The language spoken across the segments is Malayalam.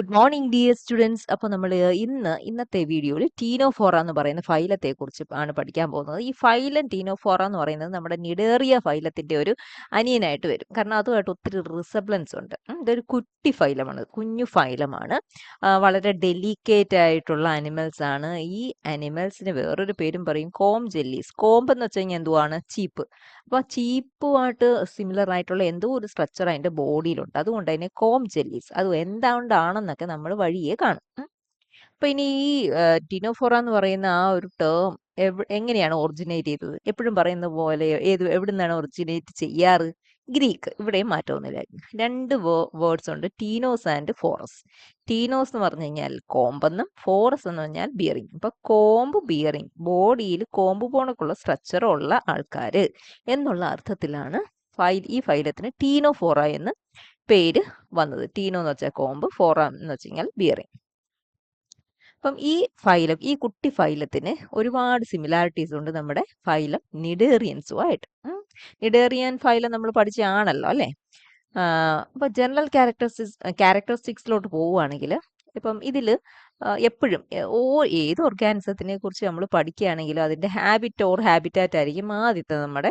Good morning dear students. അപ്പോൾ നമ്മൾ ഇന്നത്തെ വീഡിയോയിൽ ടീനോഫോറ എന്ന് പറയുന്ന ഫൈലത്തെക്കുറിച്ച് ആണ് പഠിക്കാൻ പോകുന്നത്. ഈ ഫൈലം ടീനോഫോറ എന്ന് പറയുന്നത് നമ്മുടെ നിഡേറിയ ഫൈലത്തിൻ്റെ ഒരു അനിയനായിട്ട് വരും. കാരണം അതുമായിട്ട് ഒത്തിരി റിസംബ്ലൻസ് ഉണ്ട്. ഇതൊരു കുട്ടി ഫൈലമാണ്, കുഞ്ഞു ഫൈലമാണ്. വളരെ ഡെലിക്കേറ്റ് ആയിട്ടുള്ള അനിമൽസ് ആണ്. ഈ അനിമൽസിന് വേറൊരു പേരും പറയും കോം ജെല്ലീസ്. കോമ്പ് എന്ന് വെച്ച് കഴിഞ്ഞാൽ എന്തുവാണ്? ചീപ്പ്. അപ്പോൾ ചീപ്പുമായിട്ട് സിമിലർ ആയിട്ടുള്ള എന്തോ ഒരു സ്ട്രക്ചർ അതിൻ്റെ ബോഡിയിലുണ്ട്. അതുകൊണ്ട് അതിനെ കോം ജെല്ലീസ്. അത് എന്തുകൊണ്ടാണെന്നൊക്കെ നമ്മൾ വഴിയേ കാണും. അപ്പൊ ഇനി ഈ ടിനോഫോറ എന്ന് പറയുന്ന ആ ഒരു ടേം എങ്ങനെയാണ് ഒറിജിനേറ്റ് ചെയ്തത്? എപ്പോഴും പറയുന്ന പോലെ എവിടെ നിന്നാണ് ഒറിജിനേറ്റ് ചെയ്യാറ്? ഗ്രീക്ക്. ഇവിടെയും മാറ്റമൊന്നുമില്ല. രണ്ട് വേർഡ്സ് ഉണ്ട്, ടീനോസ് ആൻഡ് ഫോറസ്. ടീനോസ് എന്ന് പറഞ്ഞു കഴിഞ്ഞാൽ കോമ്പെന്നും ഫോറസ് എന്ന് പറഞ്ഞാൽ ബിയറിംഗ്. അപ്പൊ കോമ്പ് ബിയറിംഗ്, ബോഡിയിൽ കോമ്പ് പോണക്കുള്ള സ്ട്രക്ചർ ഉള്ള ആൾക്കാര് എന്നുള്ള അർത്ഥത്തിലാണ് ഈ ഫൈലത്തിന് ടീനോഫോറ എന്ന് പേര് വന്നത്. ടീനോ എന്ന് വെച്ചാൽ കോമ്പ്, ഫോറ എന്ന് വെച്ച് കഴിഞ്ഞാൽ ബിയറിംഗ്. അപ്പം ഈ കുട്ടി ഫൈലത്തിന് ഒരുപാട് സിമിലാരിറ്റീസ് ഉണ്ട് നമ്മുടെ ഫൈലം നിഡേറിയൻസുമായിട്ട്. നിഡേറിയൻ ഫൈലം നമ്മൾ പഠിച്ചതാണല്ലോ അല്ലേ? അപ്പൊ ജനറൽ ക്യാരക്ടറിസ്റ്റിക്സിലോട്ട് പോവുകയാണെങ്കിൽ ഇപ്പം ഇതിൽ എപ്പോഴും ഏത് ഓർഗാനിസത്തിനെ കുറിച്ച് നമ്മൾ പഠിക്കുകയാണെങ്കിലും അതിൻ്റെ ഹാബിറ്റാറ്റ് ആയിരിക്കും ആദ്യത്തെ നമ്മുടെ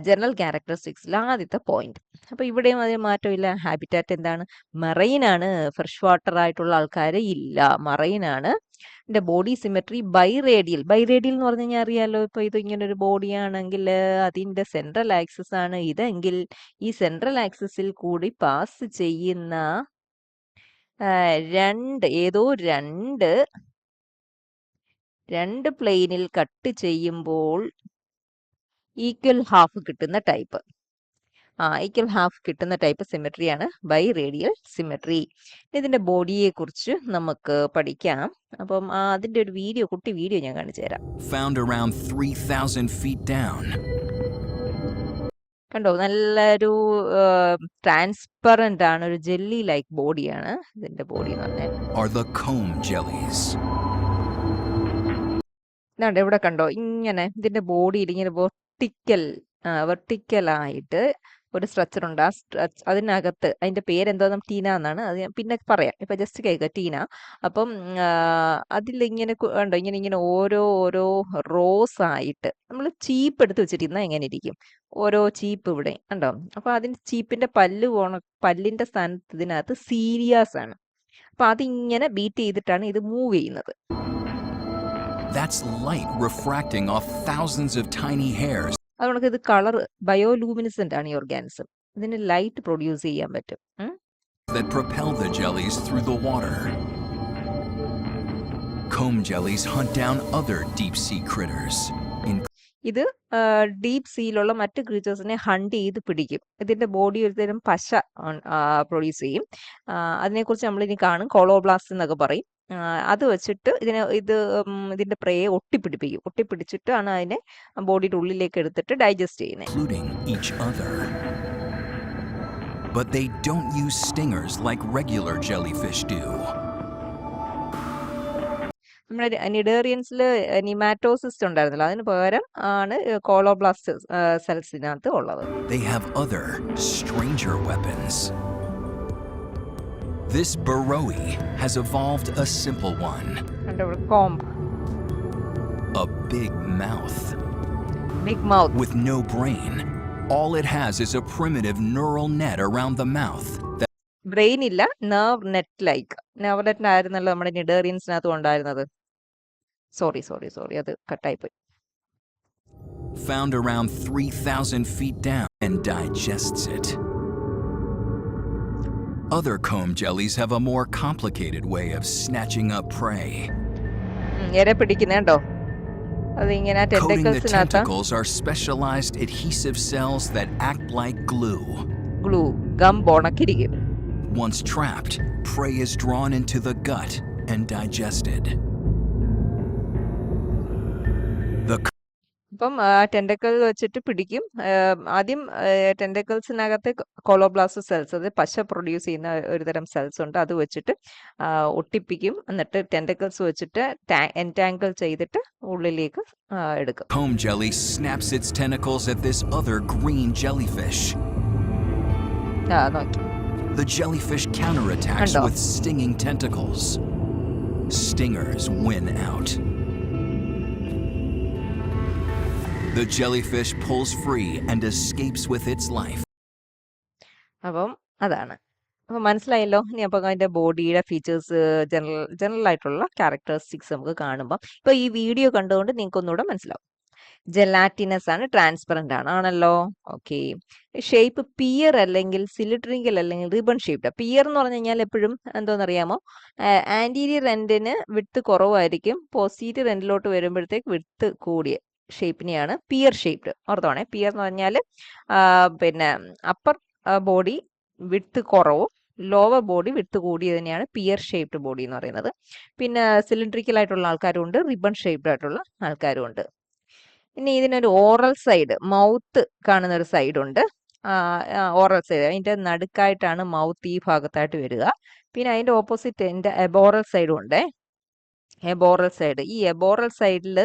ജനറൽ ക്യാരക്ടറിസ്റ്റിക്സിൽ ആദ്യത്തെ പോയിന്റ്. അപ്പോൾ ഇവിടെയും അതിന് മാറ്റമില്ല. ഹാബിറ്റാറ്റ് എന്താണ്? മറൈനാണ്. ഫ്രഷ് വാട്ടർ ആയിട്ടുള്ള ആൾക്കാർ ഇല്ല, മറൈനാണ്. ഇതിന്റെ ബോഡി സിമെട്രി ബൈറേഡിയൽ എന്ന് പറഞ്ഞു കഴിഞ്ഞാൽ അറിയാലോ. ഇപ്പൊ ഇത് ഇങ്ങനെ ഒരു ബോഡിയാണെങ്കിൽ അതിന്റെ സെൻട്രൽ ആക്സിസ് ആണ് ഇതെങ്കിൽ ഈ സെൻട്രൽ ആക്സിസിൽ കൂടി പാസ് ചെയ്യുന്ന രണ്ട് പ്ലെയിനിൽ കട്ട് ചെയ്യുമ്പോൾ ഈക്വൽ ഹാഫ് കിട്ടുന്ന ടൈപ്പ്. ഈക്വൽ ഹാഫ് കിട്ടുന്ന ടൈപ്പ് സിമെട്രിയാണ് ബൈറേഡിയൽ സിമെട്രി. ഇതിന്റെ ബോഡിയെ കുറിച്ച് നമുക്ക് പഠിക്കാം. അപ്പം അതിന്റെ ഒരു കുട്ടി വീഡിയോ ഞാൻ കാണിച്ചു തരാം. Found around 3,000 feet down. കണ്ടോ, നല്ലൊരു ട്രാൻസ്പെറന്റ് ആണ്, ഒരു ജെല്ലി ലൈക്ക് ബോഡിയാണ് ഇതിന്റെ ബോഡി എന്ന് പറഞ്ഞാൽ. Are the comb jellies. ഇവിടെ കണ്ടോ, ഇങ്ങനെ ഇതിന്റെ ബോഡിയിൽ ഇങ്ങനെ വെർട്ടിക്കൽ ആയിട്ട് ഒരു സ്ട്രക്ചർ ഉണ്ട്. അതിനകത്ത് അതിന്റെ പേരെന്തോന്നും ടീന എന്നാണ്. അത് ഞാൻ പിന്നെ പറയാം. ഇപ്പൊ ജസ്റ്റ് കേൾക്കുക, ടീന. അപ്പം അതിലിങ്ങനെ കണ്ടോ, ഇങ്ങനെ ഓരോ റോസ് ആയിട്ട് നമ്മൾ ചീപ്പ് എടുത്ത് വെച്ചിട്ടിരുന്നാൽ എങ്ങനെ ഇരിക്കും? ഓരോ ചീപ്പ് ഇവിടെ കണ്ടോ. അപ്പൊ അതിന് ചീപ്പിന്റെ പല്ലിന്റെ സ്ഥാനത്ത് ഇതിനകത്ത് സീരിയാസ് ആണ്. അപ്പൊ അതിങ്ങനെ ബീറ്റ് ചെയ്തിട്ടാണ് ഇത് മൂവ് ചെയ്യുന്നത്. That's light refracting off thousands of tiny hairs. അതുകൊണ്ട് ഇത് കളർ ബയോലൂമിനിസെന്റ് ആണ് ഈ ഓർഗാനിസം. ഇതിന് ലൈറ്റ് പ്രൊഡ്യൂസ് ചെയ്യാൻ പറ്റും. That propel the jellies through the water. Comb jellies hunt down other deep sea critters. ഇത് ഡീപ് സീയിലുള്ള മറ്റ് ക്രീച്ചേഴ്സിനെ ഹണ്ട് ചെയ്ത് പിടിക്കും. ഇതിന്റെ ബോഡി ഒരുതരം പശ പ്രൊഡ്യൂസ് ചെയ്യും. അതിനെക്കുറിച്ച് നമ്മൾ ഇനി കാണും. കോളോബ്ലാസ്റ്റ് എന്നൊക്കെ പറയും. അത് വെച്ചിട്ട് ഇതിന്റെ പ്രേയെ ഒട്ടിപ്പിടിച്ചിട്ടാണ് അതിനെ ബോഡിയുടെ ഉള്ളിലേക്ക് എടുത്തിട്ട് ഡൈജസ്റ്റ് ചെയ്യുന്നത്. But they don't use stingers like regular jellyfish do. നമ്മുടെ നിഡേറിയൻസിൽ നിമാറ്റോസിസ്റ്റ് ഉണ്ടായിരുന്നല്ലോ, അതിന് പകരം ആണ് കോളോബ്ലാസ്റ്റ് സെൽസിനകത്ത് ഉള്ളത്. They have other stranger weapons. This burrowee has evolved a simple one. Comb. A big mouth. Big mouth. With no brain. All it has is a primitive neural net around the mouth. Brain ഇല്ല, നെർവ് നെറ്റ് ആയിരുന്നല്ലോ നമ്മുടെ നിഡേറിയൻസിനകത്ത് ഉണ്ടായിരുന്നത്. സോറി അത് കട്ടായിപ്പോയി. Found around 3,000 feet down and digests it. Other comb jellies have a more complicated way of snatching up prey. Coating the tentacles are specialized adhesive cells that act like glue. Once trapped, prey is drawn into the gut and digested. അപ്പം ടെൻഡക്കിൾ വെച്ചിട്ട് പിടിക്കും. ആദ്യം ടെൻഡക്കിൾസിനകത്ത് കോളോബ്ലാസ്റ്റ് സെൽസ്, അത് പശ പ്രൊഡ്യൂസ് ചെയ്യുന്ന ഒരുതരം സെൽസ് ഉണ്ട്, അത് വെച്ചിട്ട് ഒട്ടിപ്പിക്കും. എന്നിട്ട് ടെൻഡക്കിൾസ് വെച്ചിട്ട് എൻടാങ്കിൾ ചെയ്തിട്ട് ഉള്ളിലേക്ക് എടുക്കും. Comb jelly snaps its tentacles at this other green jellyfish. നോക്കി The jellyfish counterattacks കണ്ടോ? with stinging tentacles. Stingers win out. The jellyfish pulls free and escapes with its life. അപ്പം അതാണ്. അപ്പം മനസ്സിലായല്ലോ. ഇനി അപ്പം അതിൻ്റെ ബോഡിയുടെ ഫീച്ചേഴ്സ്, ജനറൽ ആയിട്ടുള്ള ക്യാരക്ടറിസ്റ്റിക്സ് നമുക്ക് കാണുമ്പം ഇപ്പോൾ ഈ വീഡിയോ കണ്ടുകൊണ്ട് നിങ്ങൾക്ക് ഒന്നുകൂടെ മനസ്സിലാവും. ജെലാറ്റിനസ് ആണ്, ട്രാൻസ്പെറന്റ് ആണ്, ആണല്ലോ. ഓക്കെ. ഷേപ്പ് പിയർ അല്ലെങ്കിൽ സിലിണ്ടറിക്കൽ അല്ലെങ്കിൽ റിബൺ ഷേപ്ഡ്. പിയർ എന്ന് പറഞ്ഞു കഴിഞ്ഞാൽ എപ്പോഴും എന്തോന്നറിയാമോ, ആന്റീരിയർ എൻഡിന് വിഡ്ത്ത് കുറവായിരിക്കും, പോസ്റ്റീരിയർ എൻഡിലോട്ട് വരുമ്പോഴത്തേക്ക് വിഡ്ത്ത് കൂടിയ ഷേപ്പിനെയാണ് പിയർ ഷേപ്ഡ്. ഓർത്തോണേ, പിയർ എന്ന് പറഞ്ഞാൽ പിന്നെ അപ്പർ ബോഡി വിഡ്ത്ത് കുറവും ലോവർ ബോഡി വിഡ്ത്ത് കൂടിയതിനെയാണ് പിയർ ഷേപ്ഡ് ബോഡി എന്ന് പറയുന്നത്. പിന്നെ സിലിണ്ടറിക്കൽ ആയിട്ടുള്ള ആൾക്കാരും ഉണ്ട്, റിബൺ ഷേപ്ഡ് ആയിട്ടുള്ള ആൾക്കാരും ഉണ്ട്. ഇനി ഇതിനൊരു ഓറൽ സൈഡ്, മൗത്ത് കാണുന്ന ഒരു സൈഡ് ഉണ്ട്. ഓറൽ സൈഡ് അതിൻ്റെ നടുക്കായിട്ടാണ് മൗത്ത് ഈ ഭാഗത്തായിട്ട് വരിക. പിന്നെ അതിൻ്റെ ഓപ്പോസിറ്റ് എൻ്റെ എബോറൽ സൈഡും ഉണ്ട്. എബോറൽ സൈഡ്, ഈ എബോറൽ സൈഡിൽ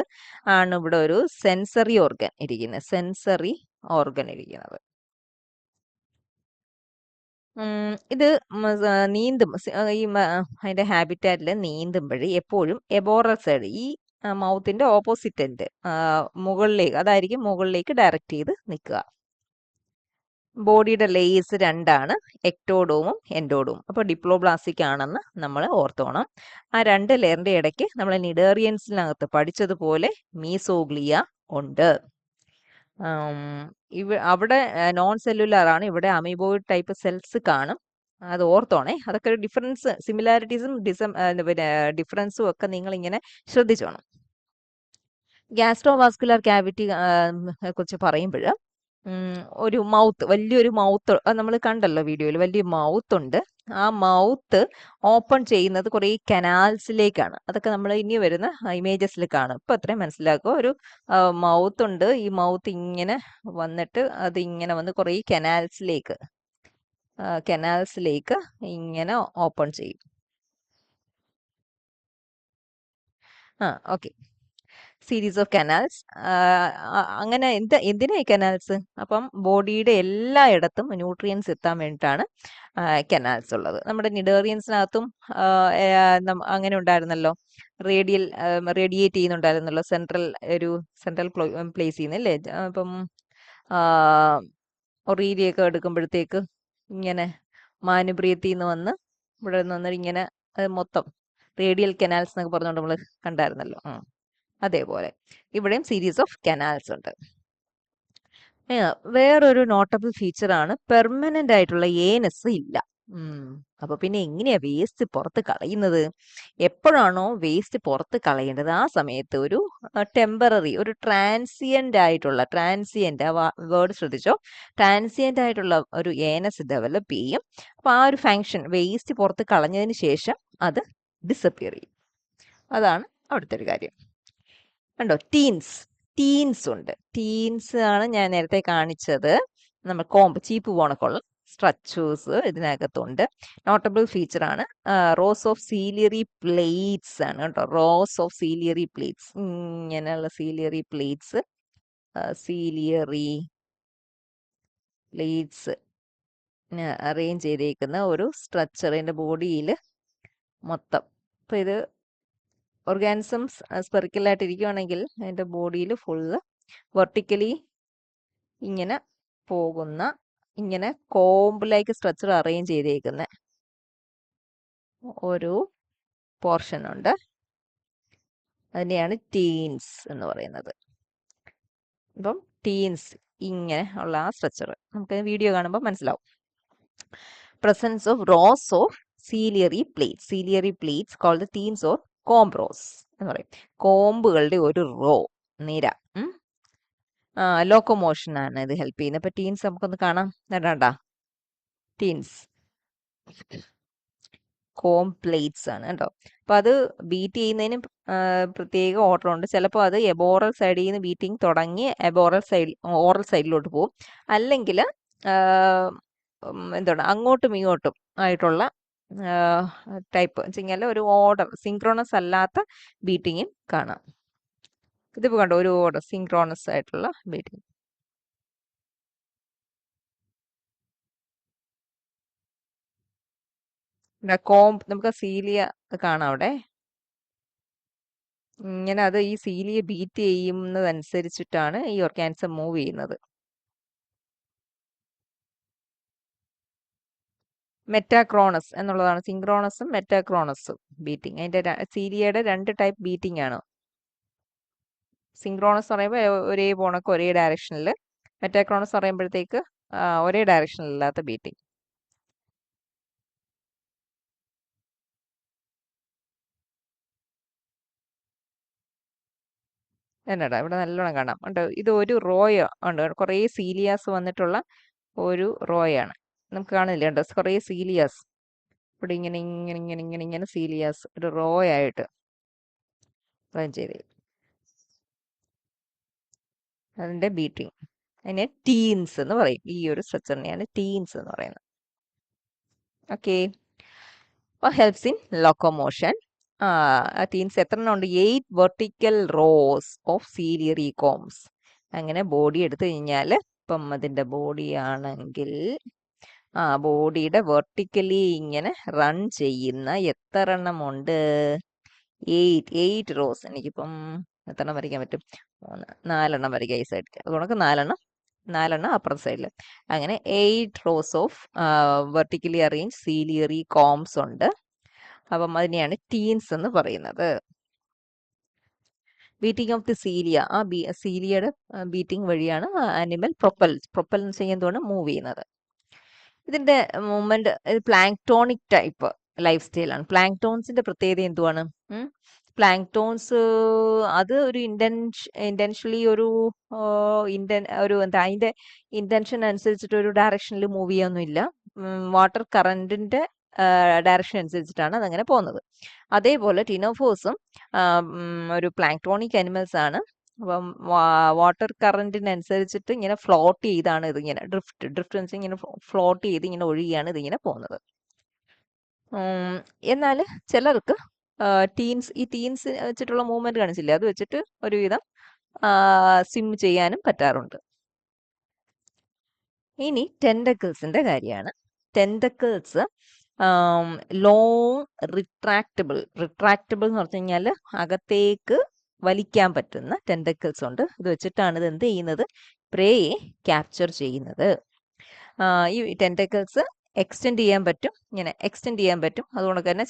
ആണ് ഇവിടെ ഒരു സെൻസറി ഓർഗൻ ഇരിക്കുന്നത്. സെൻസറി ഓർഗൻ ഇരിക്കുന്നത്. ഇത് നീന്തും ഈ അതിൻ്റെ ഹാബിറ്റാറ്റിൽ നീന്തുമ്പോഴേ എപ്പോഴും എബോറൽ സൈഡ്, ഈ മൗത്തിന്റെ ഓപ്പോസിറ്റ് എൻഡ് മുകളിലേക്ക്, അതായിരിക്കും മുകളിലേക്ക് ഡയറക്റ്റ് ചെയ്ത് നിൽക്കുക. ബോഡിയുടെ ലേയേഴ്സ് രണ്ടാണ്, എക്ടോഡോമും എൻഡോഡോമും. അപ്പോൾ ഡിപ്ലോബ്ലാസ്റ്റിക് ആണെന്ന് നമ്മൾ ഓർത്തോണം. ആ രണ്ട് ലെയറിന്റെ ഇടയ്ക്ക് നമ്മൾ നിഡേറിയൻസിനകത്ത് പഠിച്ചതുപോലെ മീസോഗ്ലിയ ഉണ്ട്. അവിടെ നോൺ സെല്ലുലാർ ആണ്, ഇവിടെ അമീബോയിഡ് ടൈപ്പ് സെൽസ് കാണും. അത് ഓർത്തോണേ. അതൊക്കെ ഒരു ഡിഫറൻസ്, സിമിലാരിറ്റീസും പിന്നെ ഡിഫറൻസും ഒക്കെ നിങ്ങൾ ഇങ്ങനെ ശ്രദ്ധിച്ചോണം. ഗ്യാസ്ട്രോവാസ്കുലർ ക്യാവിറ്റി കുറിച്ച് പറയുമ്പോൾ ഒരു മൗത്ത്, വലിയൊരു മൗത്ത് നമ്മൾ കണ്ടല്ലോ വീഡിയോയിൽ, വലിയ മൗത്ത് ഉണ്ട്. ആ മൗത്ത് ഓപ്പൺ ചെയ്യുന്നത് കുറേ കനാൽസിലേക്കാണ്. അതൊക്കെ നമ്മൾ ഇനി വരുന്ന ഇമേജസിൽ കാണും. ഇപ്പം അത്രയും മനസ്സിലാക്കുക. ഒരു മൗത്ത് ഉണ്ട്, ഈ മൗത്ത് ഇങ്ങനെ വന്നിട്ട് അത് ഇങ്ങനെ വന്ന് കുറേ കനാൽസിലേക്ക് ഇങ്ങനെ ഓപ്പൺ ചെയ്യും. ഓക്കെ. Series of canals. അങ്ങനെ എന്തിനാ ഈ കനാൽസ്? അപ്പം ബോഡിയുടെ എല്ലായിടത്തും ന്യൂട്രിയൻസ് എത്താൻ വേണ്ടിയിട്ടാണ് കനാൽസ് ഉള്ളത്. നമ്മുടെ നിഡേറിയൻസിനകത്തും അങ്ങനെ ഉണ്ടായിരുന്നല്ലോ, റേഡിയേറ്റ് ചെയ്യുന്നുണ്ടായിരുന്നല്ലോ, സെൻട്രൽ പ്ലേസ് ചെയ്യുന്നല്ലേ. അപ്പം ഒറീരിയൊക്കെ എടുക്കുമ്പോഴത്തേക്ക് ഇങ്ങനെ മാനുബ്രിയത്തിൽ നിന്ന് വന്ന് ഇവിടെ നിന്ന് ഇങ്ങനെ മൊത്തം റേഡിയൽ കനാൽസ് എന്നൊക്കെ പറഞ്ഞുകൊണ്ട് നമ്മൾ കണ്ടായിരുന്നല്ലോ. അതേപോലെ ഇവിടെയും സീരീസ് ഓഫ് കനാൽസ് ഉണ്ട്. വേറൊരു നോട്ടബിൾ ഫീച്ചറാണ് പെർമനന്റ് ആയിട്ടുള്ള ഏനസ് ഇല്ല. അപ്പൊ പിന്നെ എങ്ങനെയാ വേസ്റ്റ് പുറത്ത് കളയുന്നത്? എപ്പോഴാണോ വേസ്റ്റ് പുറത്ത് കളയേണ്ടത് ആ സമയത്ത് ഒരു ടെമ്പററി, ഒരു ട്രാൻസിയന്റ് വേർഡ് ശ്രദ്ധിച്ചോ, ട്രാൻസിയന്റ് ആയിട്ടുള്ള ഒരു ഏനസ് ഡെവലപ്പ് ചെയ്യും. അപ്പൊ ആ ഒരു ഫങ്ഷൻ, വേസ്റ്റ് പുറത്ത് കളഞ്ഞതിന് ശേഷം അത് ഡിസപ്പിയർ ചെയ്യും. അതാണ് അവിടുത്തെ ഒരു കാര്യം. കണ്ടോ, ടീൻസ് ഉണ്ട്. ടീൻസ് ആണ് ഞാൻ നേരത്തെ കാണിച്ചത്. നമ്മൾ ചീപ്പ് പോണക്കുള്ള സ്ട്രക്ചേഴ്സ് ഇതിനകത്തുണ്ട്. നോട്ടബിൾ ഫീച്ചർ ആണ് റോസ് ഓഫ് സീലിയറി പ്ലേറ്റ്സ് ആണ് കേട്ടോ. റോസ് ഓഫ് സീലിയറി പ്ലേറ്റ്സ്, ഇങ്ങനെയുള്ള സീലിയറി പ്ലേറ്റ്സ് അറേഞ്ച് ചെയ്തേക്കുന്ന ഒരു സ്ട്രക്ചറിന്റെ ബോഡിയിൽ മൊത്തം. ഇപ്പം ഇത് ഓർഗാനിസംസ് സ്പെറിക്കലായിട്ട് ഇരിക്കുകയാണെങ്കിൽ അതിൻ്റെ ബോഡിയിൽ ഫുള്ള് വെർട്ടിക്കലി ഇങ്ങനെ പോകുന്ന, ഇങ്ങനെ കോംബ് സ്ട്രക്ചർ അറേഞ്ച് ചെയ്തേക്കുന്ന ഒരു പോർഷൻ ഉണ്ട്. അതിനെയാണ് ടീൻസ് എന്ന് പറയുന്നത്. അപ്പം ടീൻസ് ഇങ്ങനെ ഉള്ള ആ സ്ട്രക്ചർ നമുക്ക് വീഡിയോ കാണുമ്പോൾ മനസ്സിലാവും. Presence of rows of ciliary plates called the ctenes or comb rows എന്ന് പറയും. കോമ്പുകളുടെ ഒരു റോ, നിര. ലോക്കോമോഷൻ ആണ് ഇത് ഹെൽപ്പ് ചെയ്യുന്നത്. അപ്പൊ ടീൻസ് നമുക്കൊന്ന് കാണാം. കണ്ടാ, ടീൻസ് കോം പ്ലേറ്റ്സ് ആണ് കേട്ടോ. അപ്പൊ അത് ബീറ്റ് ചെയ്യുന്നതിന് പ്രത്യേക ഓർഡർ ഉണ്ട്. ചിലപ്പോൾ അത് എബോറൽ സൈഡിൽ നിന്ന് ബീറ്റിംഗ് തുടങ്ങി ഓറൽ സൈഡിലോട്ട് പോകും. അല്ലെങ്കിൽ എന്താണ്, അങ്ങോട്ടും ഇങ്ങോട്ടും ആയിട്ടുള്ള ടൈപ്പ് വെച്ചാൽ ഒരു ഓർഡർ, സിങ്ക്രോണസ് അല്ലാത്ത ബീറ്റിങ്ങും കാണാം. ഇതിപ്പോൾ കണ്ടോ, ഒരു ഓർഡർ സിങ്ക്രോണസ് ആയിട്ടുള്ള ബീറ്റിംഗ്. നമുക്ക് സീലിയ കാണാം അവിടെ. ഇങ്ങനെ അത് ഈ സീലിയ ബീറ്റ് ചെയ്യുന്നതനുസരിച്ചിട്ടാണ് ഈ ഓർഗാനിസം മൂവ് ചെയ്യുന്നത്. മെറ്റാക്രോണസ് എന്നുള്ളതാണ് സിങ്ക്രോണസും മെറ്റാക്രോണസും ബീറ്റിംഗ്. അതിന്റെ സീലിയയുടെ 2 ടൈപ്പ് ബീറ്റിംഗ് ആണ്. സിങ്ക്രോണസ് പറയുമ്പോൾ ഒരേ പോണക്ക് ഒരേ ഡയറക്ഷനിൽ, മെറ്റാക്രോണസ് പറയുമ്പോഴത്തേക്ക് ഒരേ ഡയറക്ഷനിലില്ലാത്ത ബീറ്റിംഗ്. എന്നടാ ഇവിടെ നല്ലോണം കാണാം ഉണ്ട്. ഇത് ഒരു റോയോ ഉണ്ട്, കുറേ സീലിയാസ് വന്നിട്ടുള്ള ഒരു റോയാണ്. നമുക്ക് കാണില്ലേ, ഉണ്ട് കുറേ സീലിയാസ് ഇവിടെ ഇങ്ങനെ ഇങ്ങനെ ഇങ്ങനെ ഇങ്ങനെ ഇങ്ങനെ സീലിയാസ് ഒരു റോ ആയിട്ട് റൺ ചെയ്ത് അതിന്റെ ബീറ്റിംഗ്. അതിനെ ടീൻസ് എന്ന് പറയും. ഈ ഒരു സ്ട്രക്ചറിനെയാണ് ടീൻസ് എന്ന് പറയുന്നത്. ഓക്കെ, അപ്പോൾ ഹെൽപ്സ് ഇൻ ലോക്കോമോഷൻ. ടീൻസ് എത്ര എണ്ണം ഉണ്ട്? 8 vertical rose of ciliary coms. അങ്ങനെ ബോഡി എടുത്തു കഴിഞ്ഞാൽ, ഇപ്പം അതിന്റെ ബോഡി ആണെങ്കിൽ ബോഡിയുടെ വെർട്ടിക്കലി ഇങ്ങനെ റൺ ചെയ്യുന്ന എത്ര എണ്ണം ഉണ്ട്? 8 റോസ്. എനിക്കിപ്പം എത്ര എണ്ണം വരയ്ക്കാൻ പറ്റും? 4 വരയ്ക്കാം ഈ സൈഡിൽ. അതുകൊണ്ട് 4 അപ്പുറത്തെ സൈഡിൽ. അങ്ങനെ 8 rows of vertically arrange ciliary combs ഉണ്ട്. അപ്പം അതിനെയാണ് ടീൻസ് എന്ന് പറയുന്നത്. ബീറ്റിംഗ് ഓഫ് ദി സീലിയ, സീലിയയുടെ ബീറ്റിംഗ് വഴിയാണ് ആനിമൽ പ്രൊപ്പൽ എന്ന് ചെയ്യുന്നതുകൊണ്ട് മൂവ് ചെയ്യുന്നത്. ഇതിന്റെ മൂവ്മെന്റ് പ്ലാങ്ക്ടോണിക് ടൈപ്പ് ലൈഫ് സ്റ്റൈലാണ്. പ്ലാങ്ക്ടോൺസിന്റെ പ്രത്യേകത എന്തുവാണ്? പ്ലാങ്ക്ടോൺസ് അത് ഒരു ഇന്റൻഷലി ഒരു എന്താ അതിന്റെ ഇന്റൻഷൻ അനുസരിച്ചിട്ട് ഒരു ഡയറക്ഷനിൽ മൂവ് ചെയ്യാനൊന്നുമില്ല. വാട്ടർ കറന്റിന്റെ ഡയറക്ഷൻ അനുസരിച്ചിട്ടാണ് അതങ്ങനെ പോകുന്നത്. അതേപോലെ ടിനോഫോസും ഒരു പ്ലാങ്ക്ടോണിക് അനിമൽസ് ആണ്. അപ്പം വാട്ടർ കറന്റിനനുസരിച്ചിട്ട് ഇങ്ങനെ ഫ്ലോട്ട് ചെയ്താണ് ഇതിങ്ങനെ ഡ്രിഫ്റ്റ് എന്ന് വെച്ചാൽ ഇങ്ങനെ ഫ്ലോട്ട് ചെയ്ത് ഇങ്ങനെ ഒഴുകിയാണ് ഇതിങ്ങനെ പോകുന്നത്. എന്നാൽ ചിലർക്ക് ഈ ടീൻസ് വെച്ചിട്ടുള്ള മൂവ്മെന്റ് കാണിച്ചില്ലേ, അത് വെച്ചിട്ട് ഒരുവിധം സ്വിം ചെയ്യാനും പറ്റാറുണ്ട്. ഇനി ടെൻഡക്കിൾസിന്റെ കാര്യമാണ്. ടെൻഡക്കിൾസ് ലോങ് റിട്രാക്റ്റബിൾ എന്ന് പറഞ്ഞു കഴിഞ്ഞാൽ അകത്തേക്ക് വലിക്കാൻ പറ്റുന്ന ടെൻഡക്കിൾസ് ഉണ്ട്. ഇത് വെച്ചിട്ടാണ് ഇത് എന്ത് ചെയ്യുന്നത്? പ്രേയെ ക്യാപ്ചർ ചെയ്യുന്നത്. ഈ ടെൻഡക്കിൾസ് എക്സ്റ്റെൻഡ് ചെയ്യാൻ പറ്റും, ഇങ്ങനെ എക്സ്റ്റെൻഡ് ചെയ്യാൻ പറ്റും. അതുകൊണ്ട് തന്നെ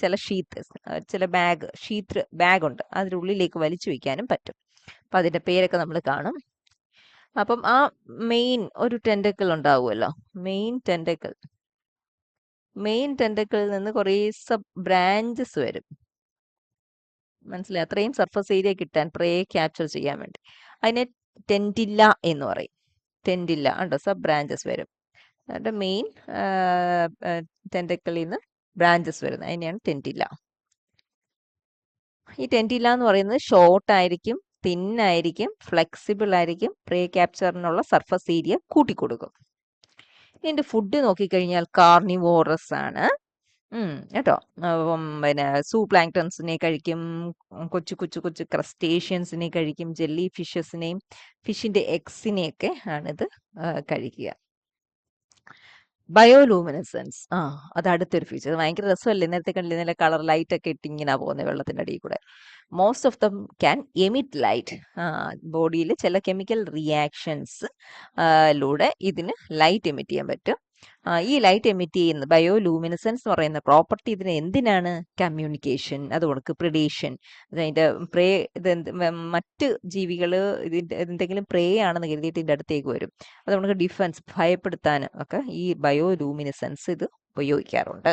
ചില ബാഗ് ഉണ്ട്, അതിൻ്റെ ഉള്ളിലേക്ക് വലിച്ചു വയ്ക്കാനും പറ്റും. അപ്പം അതിൻ്റെ പേരൊക്കെ നമ്മൾ കാണും. അപ്പം ആ മെയിൻ ഒരു ടെൻഡക്കിൾ ഉണ്ടാവുമല്ലോ, മെയിൻ ടെൻഡക്കിളിൽ നിന്ന് കുറേ സബ് ബ്രാഞ്ചസ് വരും. മനസ്സിലായി? അത്രയും സർഫസ് ഏരിയ കിട്ടാൻ, പ്രേയെ ക്യാപ്ചർ ചെയ്യാൻ വേണ്ടി അതിനെ ടെൻഡില്ല എന്ന് പറയും. ടെൻഡില്ല ഉണ്ടോ, സബ് ബ്രാഞ്ചസ് വരും. അതിന്റെ മെയിൻ ടെൻഡക്കിളിൽ നിന്ന് ബ്രാഞ്ചസ് വരുന്നത് അതിനെയാണ് ടെൻഡില്ല. ഈ ടെൻഡില്ല എന്ന് പറയുന്നത് ഷോർട്ട് ആയിരിക്കും, തിൻ ആയിരിക്കും, ഫ്ലെക്സിബിൾ ആയിരിക്കും, പ്രേ ക്യാപ്ചറിനുള്ള സർഫസ് ഏരിയ കൂട്ടിക്കൊടുക്കും. ഇതിന്റെ ഫുഡ് നോക്കിക്കഴിഞ്ഞാൽ കാർണിവോറസ് ആണ് കേട്ടോ. പിന്നെ പ്ലാങ്ക്ടൺസിനെ കഴിക്കും, കൊച്ചു ക്രസ്റ്റേഷ്യൻസിനെ കഴിക്കും, ജെല്ലി ഫിഷസിനെയും ഫിഷിന്റെ എക്സിനെയൊക്കെ ആണിത് കഴിക്കുക. ബയോലൂമിനസെൻസ്, അത് അടുത്തൊരു ഫീച്ചർ. ഭയങ്കര രസമല്ലേ, നേരത്തെ കണ്ടില്ലേ നല്ല കളർ ലൈറ്റ് ഒക്കെ ഇട്ട് ഇങ്ങനെ പോകുന്നത് വെള്ളത്തിന്റെ അടിയിൽ കൂടെ. Most of them can emit light. ബോഡിയിൽ ചില കെമിക്കൽ റിയാക്ഷൻസ് ലൂടെ ഇതിന് ലൈറ്റ് എമിറ്റ് ചെയ്യാൻ പറ്റും. ഈ ലൈറ്റ് എമിറ്റ് ചെയ്യുന്ന ബയോലൂമിനസെൻസ് എന്ന് പറയുന്ന പ്രോപ്പർട്ടി ഇതിന് എന്തിനാണ്? കമ്മ്യൂണിക്കേഷൻ, അതുകൊണ്ട് പ്രിഡേഷൻ. അതിന്റെ പ്രേ മറ്റ് ജീവികൾ എന്തെങ്കിലും പ്രേ ആണെന്ന് കരുതിയിട്ട് ഇതിന്റെ അടുത്തേക്ക് വരും. അതുകൊണ്ട് ഡിഫൻസ്, ഭയപ്പെടുത്താൻ ഒക്കെ ഈ ബയോലൂമിനസെൻസ് ഇത് ഉപയോഗിക്കാറുണ്ട്.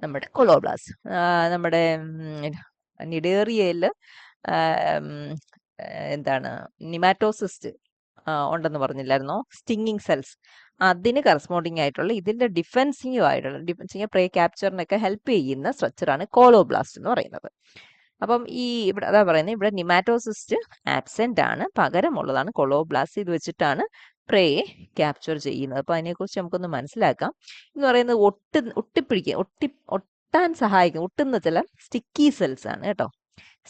നമ്മുടെ കൊളോബ്ലാസ്റ്റ്, നമ്മുടെ നിഡേറിയയിൽ എന്താണ് നിമാറ്റോസിസ്റ്റ് ഉണ്ടെന്ന് പറഞ്ഞില്ലായിരുന്നോ? Stinging cells. അതിന് കറസ്പോണ്ടിങ് ആയിട്ടുള്ള ഇതിന്റെ ഡിഫെൻസീവ് ആയിട്ടുള്ള പ്രേ ക്യാപ്ചറിനൊക്കെ ഹെൽപ്പ് ചെയ്യുന്ന സ്ട്രക്ചറാണ് കോളോബ്ലാസ്റ്റ് എന്ന് പറയുന്നത്. അപ്പം ഈ ഇവിടെ അതാ പറയുന്നത്, ഇവിടെ നിമാറ്റോസിസ്റ്റ് ആബ്സെന്റ് ആണ്, പകരമുള്ളതാണ് കൊളോബ്ലാസ്റ്റ്. ഇത് വെച്ചിട്ടാണ് പ്രേയെ ക്യാപ്ചർ ചെയ്യുന്നത്. അപ്പൊ അതിനെക്കുറിച്ച് നമുക്കൊന്ന് മനസ്സിലാക്കാം. എന്ന് പറയുന്നത് ഒട്ടാൻ സഹായിക്കും, ഒട്ടുന്ന ചില സ്റ്റിക്കി സെൽസ് ആണ് കേട്ടോ.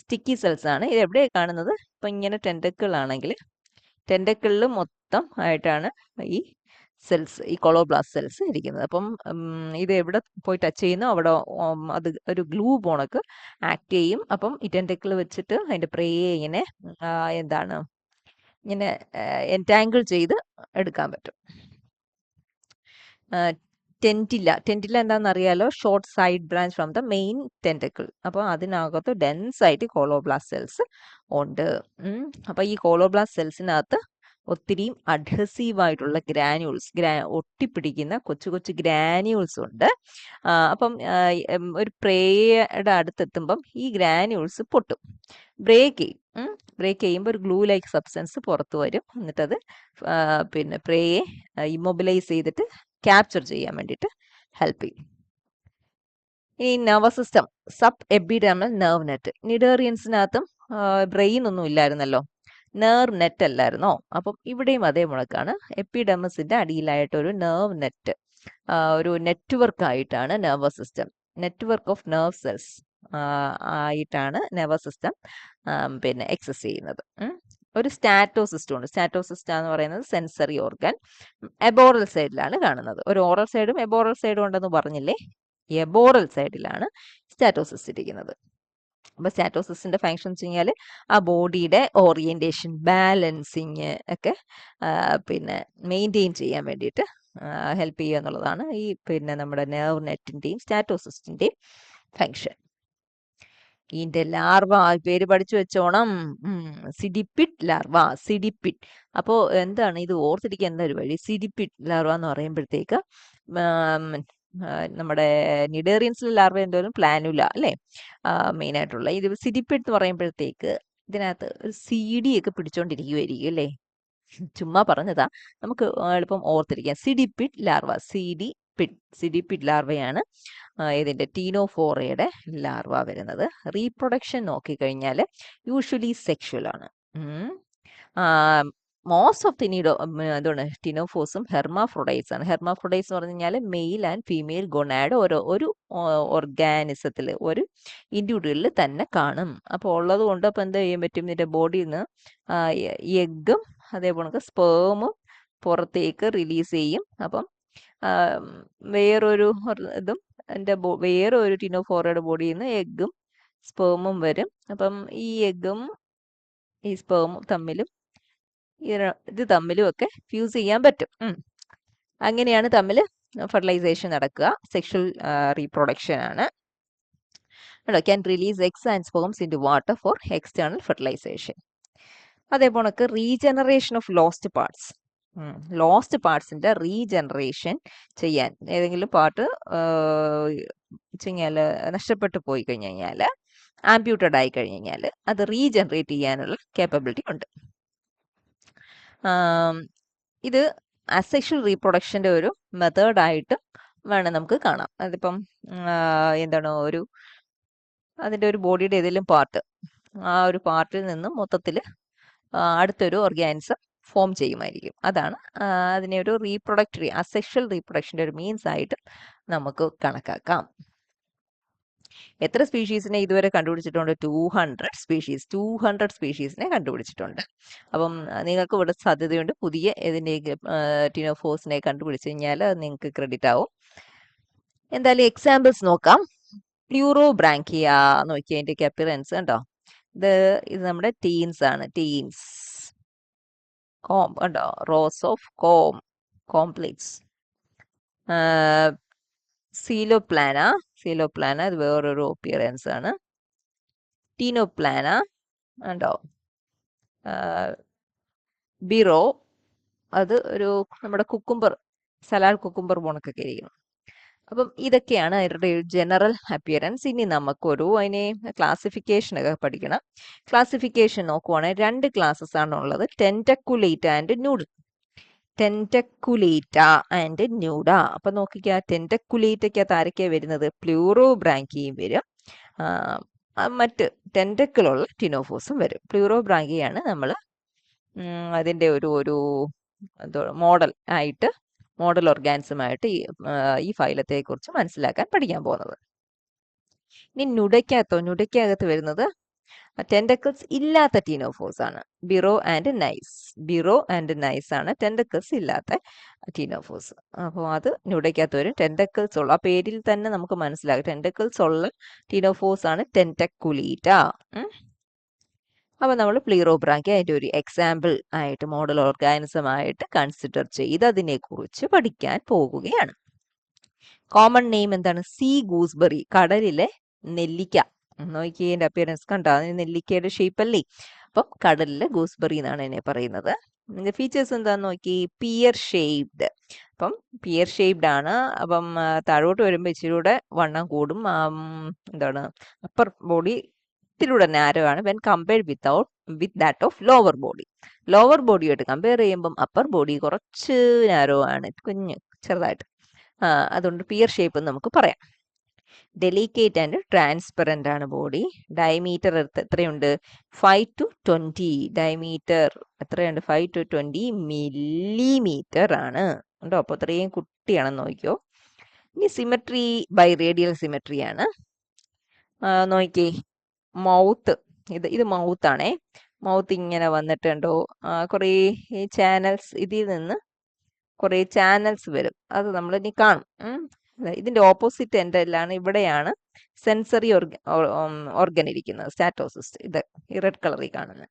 സ്റ്റിക്കി സെൽസ് ആണ്. ഇത് എവിടെയാണ് കാണുന്നത്? ഇപ്പൊ ഇങ്ങനെ ടെൻഡക്കിൾ ആണെങ്കിൽ ടെൻഡക്കിളിൽ മൊത്തം ആയിട്ടാണ് ഈ സെൽസ്, ഈ കൊളോബ്ലാസ്റ്റ് സെൽസ് ഇരിക്കുന്നത്. അപ്പം ഇത് എവിടെ പോയി ടച്ച് ചെയ്യുന്നു അവിടെ അത് ഒരു ഗ്ലൂ പോണക്ക് ആക്ട് ചെയ്യും. അപ്പം ഈ ടെന്റക്കിൾ വെച്ചിട്ട് അതിന്റെ പ്രേയെ ഇങ്ങനെ എന്താണ് ഇങ്ങനെ എൻറ്റാങ്കിൾ ചെയ്ത് എടുക്കാൻ പറ്റും. ടെന്റില്ല എന്താണെന്ന് അറിയാലോ, short side branch from the main tentacle. അപ്പോൾ അതിനകത്ത് ഡെൻസ് ആയിട്ട് കോളോബ്ലാസ്റ്റ് സെൽസ് ഉണ്ട്. അപ്പോൾ ഈ കോളോബ്ലാസ്റ്റ് സെൽസിനകത്ത് ഒത്തിരിയും അഡ്ഹസീവ് ആയിട്ടുള്ള ഗ്രാന്യൂൾസ്, ഒട്ടിപ്പിടിക്കുന്ന കൊച്ചു കൊച്ചു ഗ്രാന്യൂൾസ് ഉണ്ട്. അപ്പം ഒരു പ്രേയുടെ അടുത്തെത്തുമ്പം ഈ ഗ്രാന്യൂൾസ് പൊട്ടും, ബ്രേക്ക് ചെയ്യും. ബ്രേക്ക് ചെയ്യുമ്പോൾ ഒരു ഗ്ലൂ ലൈക്ക് സബ്സ്റ്റൻസ് പുറത്തു വരും. എന്നിട്ടത് പിന്നെ പ്രേയെ ഇമ്മൊബിലൈസ് ചെയ്തിട്ട് ക്യാപ്ചർ ചെയ്യാൻ വേണ്ടിയിട്ട് ഹെൽപ്പ് ചെയ്യും. ഈ nervous system, sub epidermal nerve net. നിഡേറിയൻസിനകത്തും ബ്രെയിൻ ഒന്നും ഇല്ലായിരുന്നല്ലോ, നെർവ് നെറ്റ് അല്ലായിരുന്നോ? അപ്പം ഇവിടെയും അതേ മുഴക്കാണ്. എപ്പിഡെർമസിന്റെ അടിയിലായിട്ട് ഒരു നെർവ് നെറ്റ്, ഒരു നെറ്റ്വർക്ക് ആയിട്ടാണ് nervous system, network of nerve cells ആയിട്ടാണ് നെർവസ് സിസ്റ്റം പിന്നെ എക്സസ് ചെയ്യുന്നത്. ഒരു സ്റ്റാറ്റോസിസ്റ്റം ഉണ്ട്. സ്റ്റാറ്റോസിസ്റ്റം എന്ന് പറയുന്നത് സെൻസറി ഓർഗൻ, എബോറൽ സൈഡിലാണ് കാണുന്നത്. ഒരു ഓറൽ സൈഡും എബോറൽ സൈഡും ഉണ്ടെന്ന് പറഞ്ഞില്ലേ? എബോറൽ സൈഡിലാണ് സ്റ്റാറ്റോസിസ്റ്റ് ഇരിക്കുന്നത്. അപ്പൊ സ്റ്റാറ്റോസിസ്റ്റിന്റെ ഫങ്ഷൻ വെച്ച് കഴിഞ്ഞാൽ ആ ബോഡിയുടെ ഓറിയന്റേഷൻ, ബാലൻസിങ് ഒക്കെ പിന്നെ മെയിൻറ്റെയിൻ ചെയ്യാൻ വേണ്ടിയിട്ട് ഹെൽപ്പ് ചെയ്യുക എന്നുള്ളതാണ് ഈ പിന്നെ നമ്മുടെ നെർവ് നെറ്റിന്റെയും സ്റ്റാറ്റോസിസ്റ്റിന്റെയും ഫങ്ഷൻ. ഇതിന്റെ ലാർവ പേര് പഠിച്ചു വെച്ചോണം, സിഡിപ്പിഡ് ലാർവ, സിഡിപ്പിഡ്. അപ്പോൾ എന്താണ് ഇത് ഓർത്തിരിക്കാൻ എന്താ ഒരു വഴി? സിഡിപ്പിഡ് ലാർവ എന്ന് പറയുമ്പോഴത്തേക്ക് നമ്മുടെ നിഡേറിയൻസിലെ ലാർവ എന്തോലും പ്ലാനുല അല്ലേ മെയിൻ ആയിട്ടുള്ള. ഇത് സിഡിപ്പിഡ് എന്ന് പറയുമ്പോഴത്തേക്ക് ഇതിനകത്ത് ഒരു CD ഒക്കെ പിടിച്ചോണ്ടിരിക്കുമായിരിക്കും അല്ലേ? ചുമ്മാ പറഞ്ഞതാ, നമുക്ക് എളുപ്പം ഓർത്തിരിക്കാം. സിഡിപ്പിഡ് ലാർവ, സിഡിപ്പിഡ് ലാർവയാണ് ഇതിന്റെ ടീനോഫോറയുടെ ലാർവ വരുന്നത്. റീപ്രൊഡക്ഷൻ നോക്കിക്കഴിഞ്ഞാൽ യൂഷ്വലി സെക്ഷുവൽ ആണ്. മോസ്റ്റ് ഓഫ് ദി എന്താണ് ടിനോഫോസും ഹെർമാഫ്രോഡൈറ്റ്സ് ആണ്. ഹെർമാഫ്രോഡൈറ്റ്സ് എന്ന് പറഞ്ഞു കഴിഞ്ഞാൽ മെയിൽ ആൻഡ് ഫീമെയിൽ ഗൊണാഡ് ഒരു ഓർഗാനിസത്തിൽ, ഒരു ഇൻഡിവിജ്വലിൽ തന്നെ കാണും. അപ്പോൾ ഉള്ളത് കൊണ്ട് അപ്പോൾ എന്ത് ചെയ്യാൻ പറ്റും? ഇതിന്റെ ബോഡിയിൽ നിന്ന് എഗ്ഗും അതേപോലെ സ്പേമും പുറത്തേക്ക് റിലീസ് ചെയ്യും. അപ്പം വേറൊരു ഇതും വേറെ ഒരു ടിനോഫോറയുടെ ബോഡിയിൽ നിന്ന് എഗ്ഗും സ്പേമും വരും. അപ്പം ഈ എഗ്ഗും ഈ സ്പേമും തമ്മിലും ഇത് തമ്മിലും ഒക്കെ ഫ്യൂസ് ചെയ്യാൻ പറ്റും. അങ്ങനെയാണ് തമ്മിൽ ഫെർട്ടിലൈസേഷൻ നടക്കുക. സെക്ഷൽ റീപ്രൊഡക്ഷൻ ആണ്. Can release eggs and sperms into water for external fertilization. അതേപോലെ regeneration of lost parts, lost പാർട്സിന്റെ റീജനറേഷൻ ചെയ്യാൻ, ഏതെങ്കിലും പാർട്ട് കഴിഞ്ഞാൽ നഷ്ടപ്പെട്ടു പോയി കഴിഞ്ഞു കഴിഞ്ഞാൽ, ആംപ്യൂട്ടഡ് ആയി കഴിഞ്ഞു കഴിഞ്ഞാൽ അത് റീജനറേറ്റ് ചെയ്യാനുള്ള കേപ്പബിലിറ്റി ഉണ്ട്. ഇത് അസെക്ഷൽ റീപ്രൊഡക്ഷന്റെ ഒരു മെത്തേഡായിട്ട് വേണം നമുക്ക് കാണാം. അതിപ്പം എന്താണ് അതിന്റെ ഒരു ബോഡിയുടെ ഏതെങ്കിലും പാർട്ട്, ആ ഒരു പാർട്ടിൽ നിന്ന് മൊത്തത്തിൽ അടുത്തൊരു ഓർഗാനിസം ഫോം ചെയ്യുമായിരിക്കും. അതാണ് അതിനെ ഒരു അസെക്ഷൽ റീപ്രൊഡക്ഷന്റെ ഒരു മീൻസ് ആയിട്ട് നമുക്ക് കണക്കാക്കാം. എത്ര സ്പീഷീസിനെ ഇതുവരെ കണ്ടുപിടിച്ചിട്ടുണ്ട്? 200 സ്പീഷീസിനെ കണ്ടുപിടിച്ചിട്ടുണ്ട്. അപ്പം നിങ്ങൾക്ക് ഇവിടെ സാധ്യതയുണ്ട് പുതിയ ഏതിൻ്റെയും ടിനോഫോസിനെ കണ്ടുപിടിച്ച് കഴിഞ്ഞാൽ നിങ്ങൾക്ക് ക്രെഡിറ്റ് ആവും. എന്തായാലും എക്സാമ്പിൾസ് നോക്കാം. പ്ലൂറോബ്രാങ്കിയ നോക്കിയാൽ അതിൻ്റെ അപ്പിയറൻസ് കണ്ടോ? ഇത് നമ്മുടെ ടീൻസ് ആണ്. ടീൻസ് കോം കണ്ടോ? Rows of comb plates. സീലോപ്ലാന ഇത് വേറൊരു അപ്പിയറൻസ് ആണ്. ടീനോപ്ലാന ഉണ്ടോ? ബിറോ അത് ഒരു നമ്മുടെ സലാഡ് കുക്കുംബർ പോണക്കൊക്കെ ഇരിക്കുന്നു. അപ്പം ഇതൊക്കെയാണ് അവരുടെ ജനറൽ അപ്പിയറൻസ്. ഇനി നമുക്കൊരു അതിനെ ക്ലാസിഫിക്കേഷൻ ഒക്കെ പഠിക്കണം. ക്ലാസിഫിക്കേഷൻ നോക്കുവാണെങ്കിൽ 2 ക്ലാസ്സസ് ആണ് ഉള്ളത്, ടെന്റക്കുലേറ്റ ആൻഡ് ന്യൂഡൽ. ടെന്റക്കുലേറ്റ ആൻഡ് ന്യൂഡ. അപ്പൊ നോക്കിക്കുക, ടെന്റക്കുലേറ്റയ്ക്കകത്ത് ആരൊക്കെയാ വരുന്നത്? പ്ലൂറോബ്രാങ്കിയും വരും, മറ്റ് ടെന്റക്കിളുള്ള ടിനോഫോസും വരും. പ്ലൂറോബ്രാങ്കിയാണ് നമ്മൾ അതിന്റെ ഒരു മോഡൽ ഓർഗാനിസമായിട്ട് ഈ ഫൈലത്തെ കുറിച്ച് മനസ്സിലാക്കാൻ പഠിക്കാൻ പോകുന്നത്. ഇനി നുഡയ്ക്കകത്ത് വരുന്നത് ടെൻഡക്കിൾസ് ഇല്ലാത്ത ടീനോഫോഴ്സ് ആണ് ബിറോ ആൻഡ് നൈസ്. ബിറോ ആൻഡ് നൈസ് ആണ് ടെൻഡക്കിൾസ് ഇല്ലാത്ത ടീനോഫോഴ്സ്. അപ്പോൾ അത് ന്യൂഡയ്ക്കകത്ത് വരും. ടെൻഡക്കിൾസ് ഉള്ള, ആ പേരിൽ തന്നെ നമുക്ക് മനസ്സിലാകും ടെൻഡക്കിൾസ് ഉള്ള ടീനോഫോഴ്സ് ആണ് ടെൻറ്റക്കുലീറ്റ. അപ്പോൾ നമ്മൾ പ്ലീറോബ്രാങ്കിയ അതിൻ്റെ ഒരു എക്സാമ്പിൾ ആയിട്ട്, മോഡൽ ഓർഗാനിസം ആയിട്ട് കൺസിഡർ ചെയ്ത് അതിനെക്കുറിച്ച് പഠിക്കാൻ പോകുകയാണ്. കോമൺ നെയിം എന്താണ്? സീ ഗൂസ്ബെറി, കടലിലെ നെല്ലിക്ക. നോക്കിയേ എൻ്റെ അപ്പിയറൻസ് കണ്ടോ, അതിന് നെല്ലിക്കയുടെ ഷേപ്പ് അല്ലേ? അപ്പം കടലിലെ ഗൂസ്ബെറി എന്നാണ് എന്നെ പറയുന്നത്. ഇതിന്റെ ഫീച്ചേഴ്സ് എന്താന്ന് നോക്കി, പിയർ ഷേപ്ഡ്. അപ്പം പിയർ ഷേപ്ഡ് ആണ്. അപ്പം താഴോട്ട് വരുമ്പോൾ ഇച്ചിരി കൂടെ വണ്ണം കൂടും. എന്താണ്, അപ്പർ ബോഡി ഇത്തിരിയൂടെ നാരോ ആണ് when compared with that of lower body. Lower ബോഡിയായിട്ട് കമ്പയർ ചെയ്യുമ്പം അപ്പർ ബോഡി കുറച്ച് നാരോ ആണ്, ചെറുതായിട്ട്. അതുകൊണ്ട് പിയർ ഷേപ്പ് എന്ന് നമുക്ക് പറയാം. ഡെലിക്കേറ്റ് ആൻഡ് ട്രാൻസ്പെറൻ്റ് ആണ് ബോഡി. ഡയമീറ്റർ എത്രയുണ്ട്? 5 to 20. ഡയമീറ്റർ എത്രയുണ്ട്? 5 to 20 millimeter ആണ്. ഉണ്ടോ? അപ്പോൾ അത്രയും കുട്ടിയാണെന്ന് നോക്കിയോ. ഇനി സിമെട്രി ബൈ റേഡിയൽ സിമെട്രി ആണ്. നോക്കിയേ, മൗത്ത്, ഇത് മൗത്ത് ആണേ. മൗത്ത് ഇങ്ങനെ വന്നിട്ടുണ്ടോ, കുറേ ചാനൽസ്, ഇതിൽ നിന്ന് കുറേ ചാനൽസ് വരും. അത് നമ്മൾ ഇനി കാണും. ഇതിന്റെ ഓപ്പോസിറ്റ് എൻഡിലാണ്, ഇവിടെയാണ് സെൻസറി ഓർഗൻ ഇരിക്കുന്നത്, സ്റ്റാറ്റോസിസ്റ്റ്. ഇത് ഈ റെഡ് കളറിൽ കാണുന്നത്.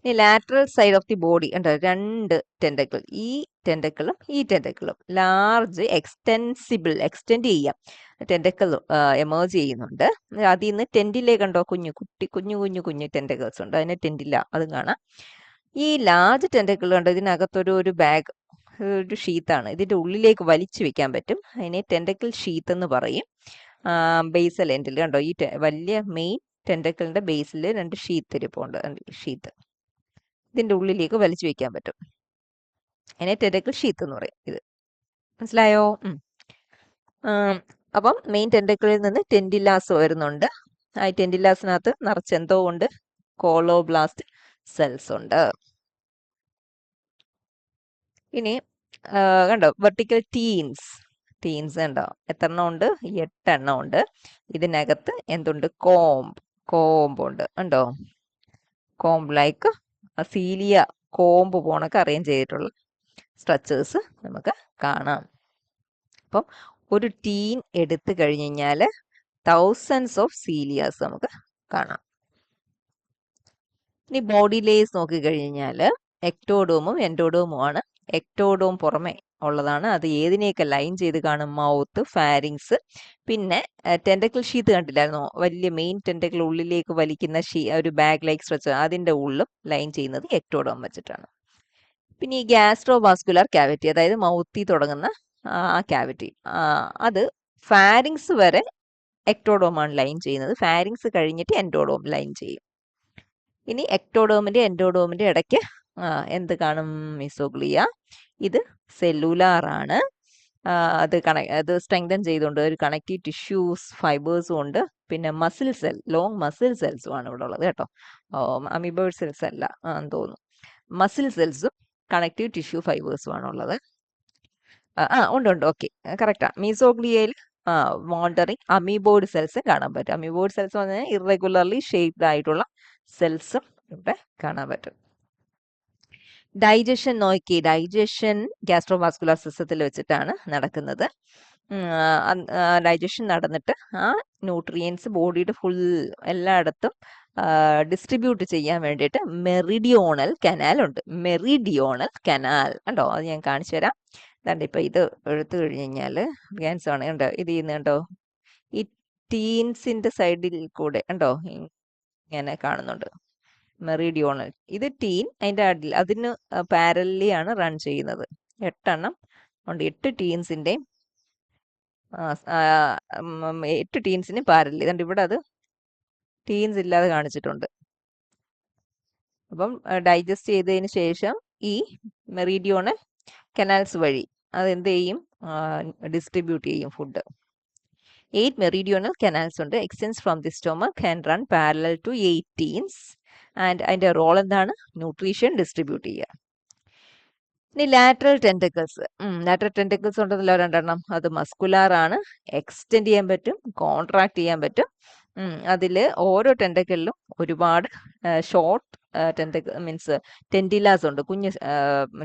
ഇനി lateral side of the body ഉണ്ട്, രണ്ട് ടെൻഡക്കിൾ. ഈ ടെൻഡക്കിളും ഈ ടെൻഡക്കിളും ലാർജ് എക്സ്റ്റെൻഡ് ചെയ്യാം. ടെൻഡക്കിൾ എമേർജ് ചെയ്യുന്നുണ്ട്. അതിൽ നിന്ന് ടെൻഡിലേക്ക് കണ്ടോ, കുഞ്ഞു ടെൻഡക്കിൾസ് ഉണ്ട്, അതിനെ ടെൻഡില്ല, അതും കാണാം. ഈ ലാർജ് ടെൻഡക്കിൾ കണ്ടോ, ഇതിനകത്തൊരു ബാഗ്, ഒരു ഷീത്താണ്, ഇതിന്റെ ഉള്ളിലേക്ക് വലിച്ചു വെക്കാൻ പറ്റും. അതിനെ ടെൻഡക്കിൾ ഷീത്ത് എന്ന് പറയും. ബേസൽ എൻഡിൽ കണ്ടോ, ഈ വലിയ മെയിൻ ടെൻഡക്കിളിന്റെ ബേസിൽ രണ്ട് ഷീത്ത് ഇരിപ്പുണ്ട്. ഷീത്ത് ഇതിന്റെ ഉള്ളിലേക്ക് വലിച്ചു വെക്കാൻ പറ്റും. അതിനെ ടെൻഡക്കിൾ ഷീത്ത് എന്ന് പറയും. ഇത് മനസ്സിലായോ? അപ്പം മെയിൻ ടെൻഡക്കിളിൽ നിന്ന് ടെൻഡില്ലാസ് വരുന്നുണ്ട്. ആ ടെൻഡില്ലാസിനകത്ത് നിറച്ചെന്തോ ഉണ്ട്, കോളോബ്ലാസ്റ്റ് സെൽസ് ഉണ്ട്. ഇനി കണ്ടോ, വെർട്ടിക്കൽ ടീൻസ് കണ്ടോ, എത്ര എണ്ണം ഉണ്ട്? 8 എണ്ണം ഉണ്ട്. ഇതിനകത്ത് എന്തുണ്ട്? കോമ്പ് ഉണ്ട്. ഉണ്ടോ? കോമ്പ് ലൈക്ക് സീലിയ കോമ്പ് പോണൊക്കെ അറേഞ്ച് ചെയ്തിട്ടുള്ള സ്ട്രക്ചേഴ്സ് നമുക്ക് കാണാം. അപ്പം ഒരു ടീൻ എടുത്തു കഴിഞ്ഞ് കഴിഞ്ഞാൽ തൗസൻഡ്സ് ഓഫ് സീലിയാസ് നമുക്ക് കാണാം. ഇനി ബോഡി ലേയേഴ്സ് നോക്കി കഴിഞ്ഞാൽ എക്ടോഡോമും എൻഡോഡോമും ആണ്. എക്ടോഡോം പുറമെ ഉള്ളതാണ്. അത് ഏതിനെയൊക്കെ ലൈൻ ചെയ്ത് കാണും? മൗത്ത്, ഫാരിങ്സ്, പിന്നെ ടെൻഡക്കിൾ ഷീത്ത് കണ്ടില്ലായിരുന്നോ, വലിയ മെയിൻ ടെൻഡക്കിൾ ഉള്ളിലേക്ക് വലിക്കുന്ന ഒരു ബാഗ് ലൈക്ക് സ്ട്രക്ചർ, അതിന്റെ ഉള്ളിലും ലൈൻ ചെയ്യുന്നത് എക്ടോഡോം വെച്ചിട്ടാണ്. പിന്നെ ഈ ഗ്യാസ്ട്രോവാസ്കുലർ ക്യാവിറ്റി, അതായത് മൗത്തിൽ തുടങ്ങുന്ന ആ ക്യാവിറ്റി, അത് ഫാരിങ്സ് വരെ എക്ടോഡോമാണ് ലൈൻ ചെയ്യുന്നത്. ഫാരിങ്സ് കഴിഞ്ഞിട്ട് എൻഡോഡോം ലൈൻ ചെയ്യും. ഇനി എക്ടോഡോമിന്റെ എൻഡോഡോമിന്റെ ഇടയ്ക്ക് എന്ത് കാണും? മീസോഗ്ലിയ. ഇത് സെല്ലുലാർ ആണ്. അത് സ്ട്രെങ്തൻ ചെയ്തുകൊണ്ട് ഒരു കണക്റ്റീവ് ടിഷ്യൂസ് ഫൈബേഴ്സും ഉണ്ട്. പിന്നെ മസിൽ സെൽ, ലോങ് മസിൽ സെൽസും ആണ് ഇവിടെ ഉള്ളത് കേട്ടോ. അമീബോയിഡ് സെൽസ് അല്ല എന്ന് തോന്നുന്നു. മസിൽ സെൽസും കണക്റ്റീവ് ടിഷ്യൂ ഫൈബേഴ്സും ആണ് ഉള്ളത്. ഉണ്ട്, ഓക്കെ, കറക്റ്റാ. മീസോഗ്ലിയയിൽ വാണ്ടറിങ് അമീബോയിഡ് സെൽസ് കാണാൻ പറ്റും. അമീബോയിഡ് സെൽസ് എന്ന് പറഞ്ഞാൽ ഇറഗുലർലി ഷേപ്ഡ് ആയിട്ടുള്ള സെൽസും ഇവിടെ കാണാൻ പറ്റും. ഡൈജഷൻ നോക്കി, ഡൈജഷൻ ഗ്യാസ്ട്രോവാസ്കുലർ സിസ്റ്റത്തിൽ വെച്ചിട്ടാണ് നടക്കുന്നത്. ഡൈജഷൻ നടന്നിട്ട് ആ ന്യൂട്രിയൻസ് ബോഡിയുടെ ഫുൾ എല്ലായിടത്തും ഡിസ്ട്രിബ്യൂട്ട് ചെയ്യാൻ വേണ്ടിയിട്ട് മെറിഡിയോണൽ കനാൽ ഉണ്ട്. മെറിഡിയോണൽ കനാൽ കണ്ടോ, അത് ഞാൻ കാണിച്ചു തരാം. അതാണ്ട് ഇപ്പം ഇത് എടുത്തു കഴിഞ്ഞ് കഴിഞ്ഞാൽ ക്യാൻസർ ആണ് കണ്ടോ, ഇത് ചെയ്യുന്നുണ്ടോ, ഈ ടീൻസിന്റെ സൈഡിൽ കൂടെ കണ്ടോ ഇങ്ങനെ കാണുന്നുണ്ട് മെറിഡിയോണൽ. ഇത് ടീൻ, അതിന് പാരലി ആണ് റൺ ചെയ്യുന്നത്. 8 എണ്ണം ഉണ്ട്. 8 ടീൻസിന്റെയും 8 ടീൻസിന് പാരലി. ഇതുണ്ട് ഇവിടെ, അത് ടീൻസ് ഇല്ലാതെ കാണിച്ചിട്ടുണ്ട്. അപ്പം ഡൈജസ്റ്റ് ചെയ്തതിന് ശേഷം ഈ മെറിഡിയോണൽ കനാൽസ് വഴി അതെന്ത് ചെയ്യും? ഡിസ്ട്രിബ്യൂട്ട് ചെയ്യും ഫുഡ്. 8 മെറിഡിയോണൽ കനാൽസ് ഉണ്ട്. Extends from the stomach and run parallel to 8 ctenes. And അതിന്റെ റോൾ എന്താണ്? ന്യൂട്രീഷൻ ഡിസ്ട്രിബ്യൂട്ട് ചെയ്യുക. ഇനി ലാറ്ററൽ ടെൻറ്റക്കിൾസ്. ലാറ്ററൽ ടെൻറ്റക്കിൾസ് ഉണ്ടല്ലോ 2 എണ്ണം. അത് മസ്കുലാർ ആണ്. എക്സ്റ്റെൻഡ് ചെയ്യാൻ പറ്റും, കോൺട്രാക്ട് ചെയ്യാൻ പറ്റും. അതിൽ ഓരോ ടെൻഡക്കിളിലും ഒരുപാട് ഷോർട്ട് മീൻസ് ടെൻഡിലാസ് ഉണ്ട്, കുഞ്ഞ്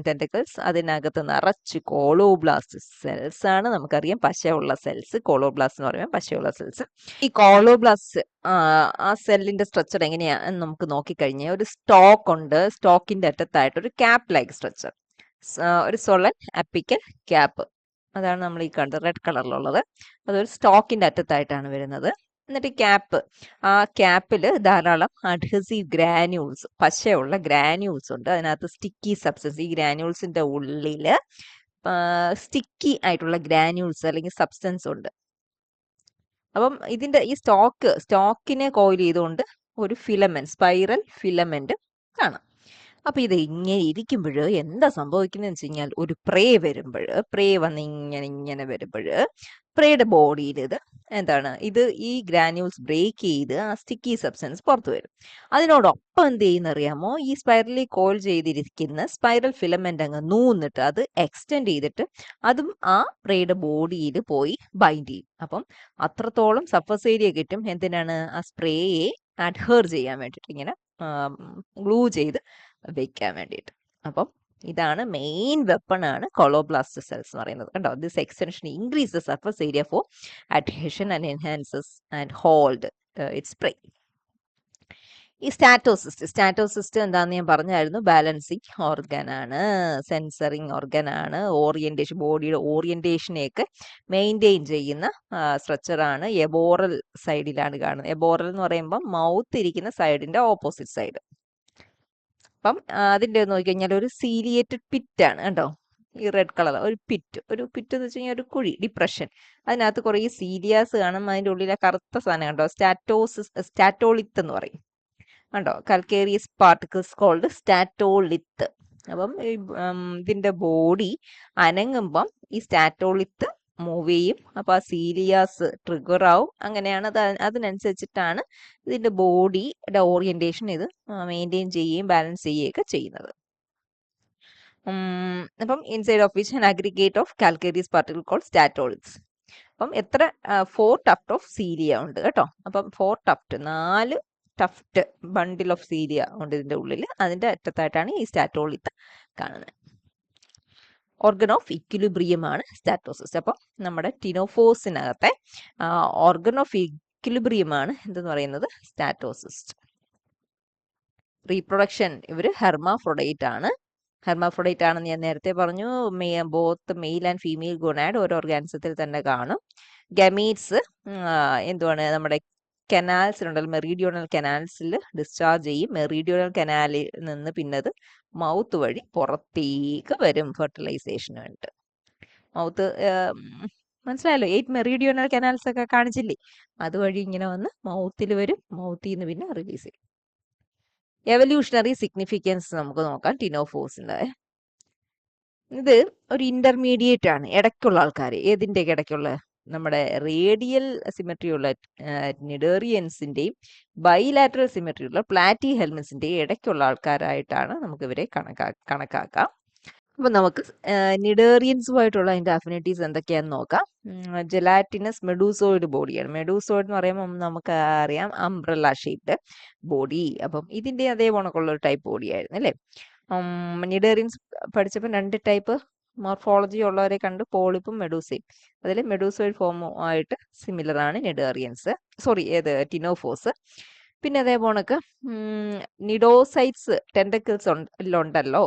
ടെൻഡക്കിൾസ്. അതിനകത്ത് നിറച്ച് കോളോബ്ലാസ്റ്റ് സെൽസ് ആണ്. നമുക്കറിയാം പശയുള്ള സെൽസ്, കോളോബ്ലാസ്റ്റ് എന്ന് പറയുമ്പോൾ പശയുള്ള സെൽസ്. ഈ കോളോബ്ലാസ്റ്റ് ആ സെല്ലിന്റെ സ്ട്രക്ചർ എങ്ങനെയാ എന്ന് നമുക്ക് നോക്കിക്കഴിഞ്ഞാൽ, ഒരു സ്റ്റോക്ക് ഉണ്ട്. സ്റ്റോക്കിന്റെ അറ്റത്തായിട്ട് ഒരു ക്യാപ്പ് ലൈക്ക് സ്ട്രക്ചർ, ഒരു സൊളൻ അപ്പിക്കൽ ക്യാപ്പ്. അതാണ് നമ്മൾ ഈ കണ്ടത് റെഡ് കളറിലുള്ളത്. അതൊരു സ്റ്റോക്കിന്റെ അറ്റത്തായിട്ടാണ് വരുന്നത്. എന്നിട്ട് ക്യാപ്പ്, ആ ക്യാപ്പിൽ ധാരാളം അഡ്ഹസീവ് ഗ്രാന്യൂൾസ്, പശയുള്ള ഗ്രാന്യൂൾസ് ഉണ്ട്. അതിനകത്ത് സ്റ്റിക്കി സബ്സ്റ്റൻസ്, ഈ ഗ്രാന്യൂൾസിന്റെ ഉള്ളിൽ സ്റ്റിക്കി ആയിട്ടുള്ള ഗ്രാന്യൂൾസ് അല്ലെങ്കിൽ സബ്സ്റ്റൻസ് ഉണ്ട്. അപ്പം ഇതിന്റെ ഈ സ്റ്റോക്കിനെ കോയിൽ ചെയ്തുകൊണ്ട് ഒരു ഫിലമെന്റ്, സ്പൈറൽ ഫിലമെന്റ് കാണാം. അപ്പൊ ഇത് ഇങ്ങനെ ഇരിക്കുമ്പോൾ എന്താ സംഭവിക്കുന്നതെന്ന് വെച്ച് കഴിഞ്ഞാൽ, ഒരു പ്രേ വന്ന് ഇങ്ങനെ വരുമ്പോൾ പ്രേയുടെ ബോഡിയിൽ ഇത് ഈ ഗ്രാന്യൂൾസ് ബ്രേക്ക് ചെയ്ത് ആ സ്റ്റിക്കി സബ്സ്റ്റൻസ് പുറത്തു വരും. അതിനോടൊപ്പം എന്ത് ചെയ്യുന്നറിയാമോ, ഈ സ്പൈറലി കോയിൽ ചെയ്തിരിക്കുന്ന സ്പൈറൽ ഫിലമെന്റ് അങ്ങ് നൂന്നിട്ട് അത് എക്സ്റ്റെൻഡ് ചെയ്തിട്ട് അതും ആ പ്രേയുടെ ബോഡിയിൽ പോയി ബൈൻഡ് ചെയ്യും. അപ്പം അത്രത്തോളം സർഫസ് ഏരിയ കിട്ടും. എന്തിനാണ്? ആ സ്പ്രേയെ അഡ്ഹർ ചെയ്യാൻ വേണ്ടിയിട്ട്, ഇങ്ങനെ ഗ്ലൂ ചെയ്ത് വെക്കാൻ വേണ്ടിയിട്ട്. അപ്പം ഇതാണ് മെയിൻ വെപ്പൺ ആണ് കൊളോബ്ലാസ്റ്റ് സെൽസ് എന്ന് പറയുന്നത്. കണ്ടോ, this extension increase the surface area for adhesion and enhances and hold its prey. ഈ സ്റ്റാറ്റോസിസ്റ്റ് എന്താണെന്ന് ഞാൻ പറഞ്ഞായിരുന്നു. ബാലൻസിങ് ഓർഗൻ ആണ്, സെൻസറിങ് ഓർഗൻ ആണ്, ഓറിയന്റേഷൻ, ബോഡിയുടെ ഓറിയന്റേഷനെയൊക്കെ മെയിൻറ്റെയിൻ ചെയ്യുന്ന സ്ട്രക്ചറാണ്. എബോറൽ സൈഡിലാണ് കാണുന്നത്. എബോറൽ എന്ന് പറയുമ്പോൾ മൗത്ത് ഇരിക്കുന്ന സൈഡിന്റെ ഓപ്പോസിറ്റ് സൈഡ്. അപ്പം അതിൻ്റെ നോക്കിക്കഴിഞ്ഞാൽ ഒരു സീലിയേറ്റഡ് പിറ്റ് ആണ് കണ്ടോ, ഈ റെഡ് കളർ ഒരു പിറ്റ് എന്ന് വെച്ച് കഴിഞ്ഞാൽ ഒരു കുഴി, ഡിപ്രഷൻ. അതിനകത്ത് കുറേ സീലിയാസ് കാണും. അതിൻ്റെ ഉള്ളിലെ കറുത്ത സാധനം കണ്ടോ, സ്റ്റാറ്റോളിത്ത് എന്ന് പറയും. കണ്ടോ, കൽക്കേറിയസ് പാർട്ടിക്കിൾസ് കോൾഡ് സ്റ്റാറ്റോളിത്ത്. അപ്പം ഇതിന്റെ ബോഡി അനങ്ങുമ്പം ഈ സ്റ്റാറ്റോളിത്ത് മൂവ് ചെയ്യും. അപ്പൊ ആ സീലിയാസ് ട്രിഗർ ആവും. അങ്ങനെയാണ് അതിനനുസരിച്ചിട്ടാണ് ഇതിന്റെ ബോഡിയുടെ ഓറിയന്റേഷൻ ഇത് മെയിൻറ്റെയിൻ ചെയ്യുകയും ബാലൻസ് ചെയ്യുകയൊക്കെ ചെയ്യുന്നത്. അപ്പം inside of which an aggregate of calcareous particle called statoliths. അപ്പം 4 ടഫ്റ്റ് ഓഫ് സീലിയ ഉണ്ട് കേട്ടോ. അപ്പം 4 ടഫ്റ്റ് ബണ്ടിൽ ഓഫ് സീലിയ ഉണ്ട് ഇതിന്റെ ഉള്ളിൽ. അതിന്റെ അറ്റത്തായിട്ടാണ് ഈ സ്റ്റാറ്റോളിത്ത് കാണുന്നത്. ഓർഗൻ ഓഫ് ഇക്വിലിബ്രിയം ആണ് സ്റ്റാറ്റോസിസ്റ്റ്. അപ്പം നമ്മുടെ ടിനോഫോസിനകത്തെ ഓർഗൻ ഓഫ് ഇക്വിലിബ്രിയം ആണ് എന്തെന്ന് പറയുന്നത്, സ്റ്റാറ്റോസിസ്റ്റ്. റീപ്രൊഡക്ഷൻ, ഇവര് ഹെർമാഫ്രൊഡൈറ്റ് ആണെന്ന് ഞാൻ നേരത്തെ പറഞ്ഞു. Both male and female gonad ഓരോ ഓർഗാനിസത്തിൽ തന്നെ കാണും. ഗമീറ്റ്സ് എന്തുവാണ്, നമ്മുടെ കനാൽസിലുണ്ടല്ലോ, മെറീഡിയോണൽ കനാൽസിൽ ഡിസ്ചാർജ് ചെയ്യും. മെറീഡിയോണൽ കനാലിൽ നിന്ന് പിന്നെ അത് മൗത്ത് വഴി പുറത്തേക്ക് വരും ഫെർട്ടിലൈസേഷന് വേണ്ടിയിട്ട്. മൗത്ത് മനസ്സിലായല്ലോ, 8 മെറീഡിയോണൽ കനാൽസ് ഒക്കെ കാണിച്ചില്ലേ, അതുവഴി ഇങ്ങനെ വന്ന് മൗത്തിൽ വരും. മൗത്തിൽ നിന്ന് പിന്നെ റിലീസ് ചെയ്യും. എവല്യൂഷണറി സിഗ്നിഫിക്കൻസ് നമുക്ക് നോക്കാം ടിനോഫോസിന്റെ. ഇത് ഒരു ഇന്റർമീഡിയറ്റ് ആണ്, ഇടയ്ക്കുള്ള ആൾക്കാർ. ഏതിന്റെ ഇടയ്ക്കുള്ള? നമ്മുടെ റേഡിയൽ സിമെട്രി ഉള്ള നിഡേറിയൻസിന്റെയും ബൈലാറ്ററൽ സിമെട്രി ഉള്ള പ്ലാറ്റി ഹെൽമസിന്റെയും ഇടയ്ക്കുള്ള ആൾക്കാരായിട്ടാണ് നമുക്ക് ഇവരെ കണക്കാക്കാം. അപ്പൊ നമുക്ക് നിഡേറിയൻസുമായിട്ടുള്ള അതിന്റെ അഫിനിറ്റീസ് എന്തൊക്കെയാന്ന് നോക്കാം. ജെലാറ്റിനസ് മെഡൂസോയിഡ് ബോഡിയാണ്. മെഡൂസോയിഡ് എന്ന് പറയുമ്പോൾ നമുക്ക് അറിയാം അംബ്രല്ല ഷേപ്ഡ് ബോഡി. അപ്പം ഇതിന്റെ അതേ കണക്കുള്ള ഒരു ടൈപ്പ് ബോഡി ആയിരുന്നു അല്ലേ. നിഡേറിയൻസ് പഠിച്ചപ്പോൾ 2 ടൈപ്പ് മോർഫോളജി ഉള്ളവരെ കണ്ട്, പോളിപ്പും മെഡൂസയും. അതിൽ മെഡൂസോയിഡ് ഫോമുമായിട്ട് സിമിലർ ആണ് ടിനോഫോസ്. പിന്നെ അതേ പോണക്ക് നിഡോസൈറ്റ്സ് ടെൻഡക്കിൾസ് ഉണ്ടല്ലോ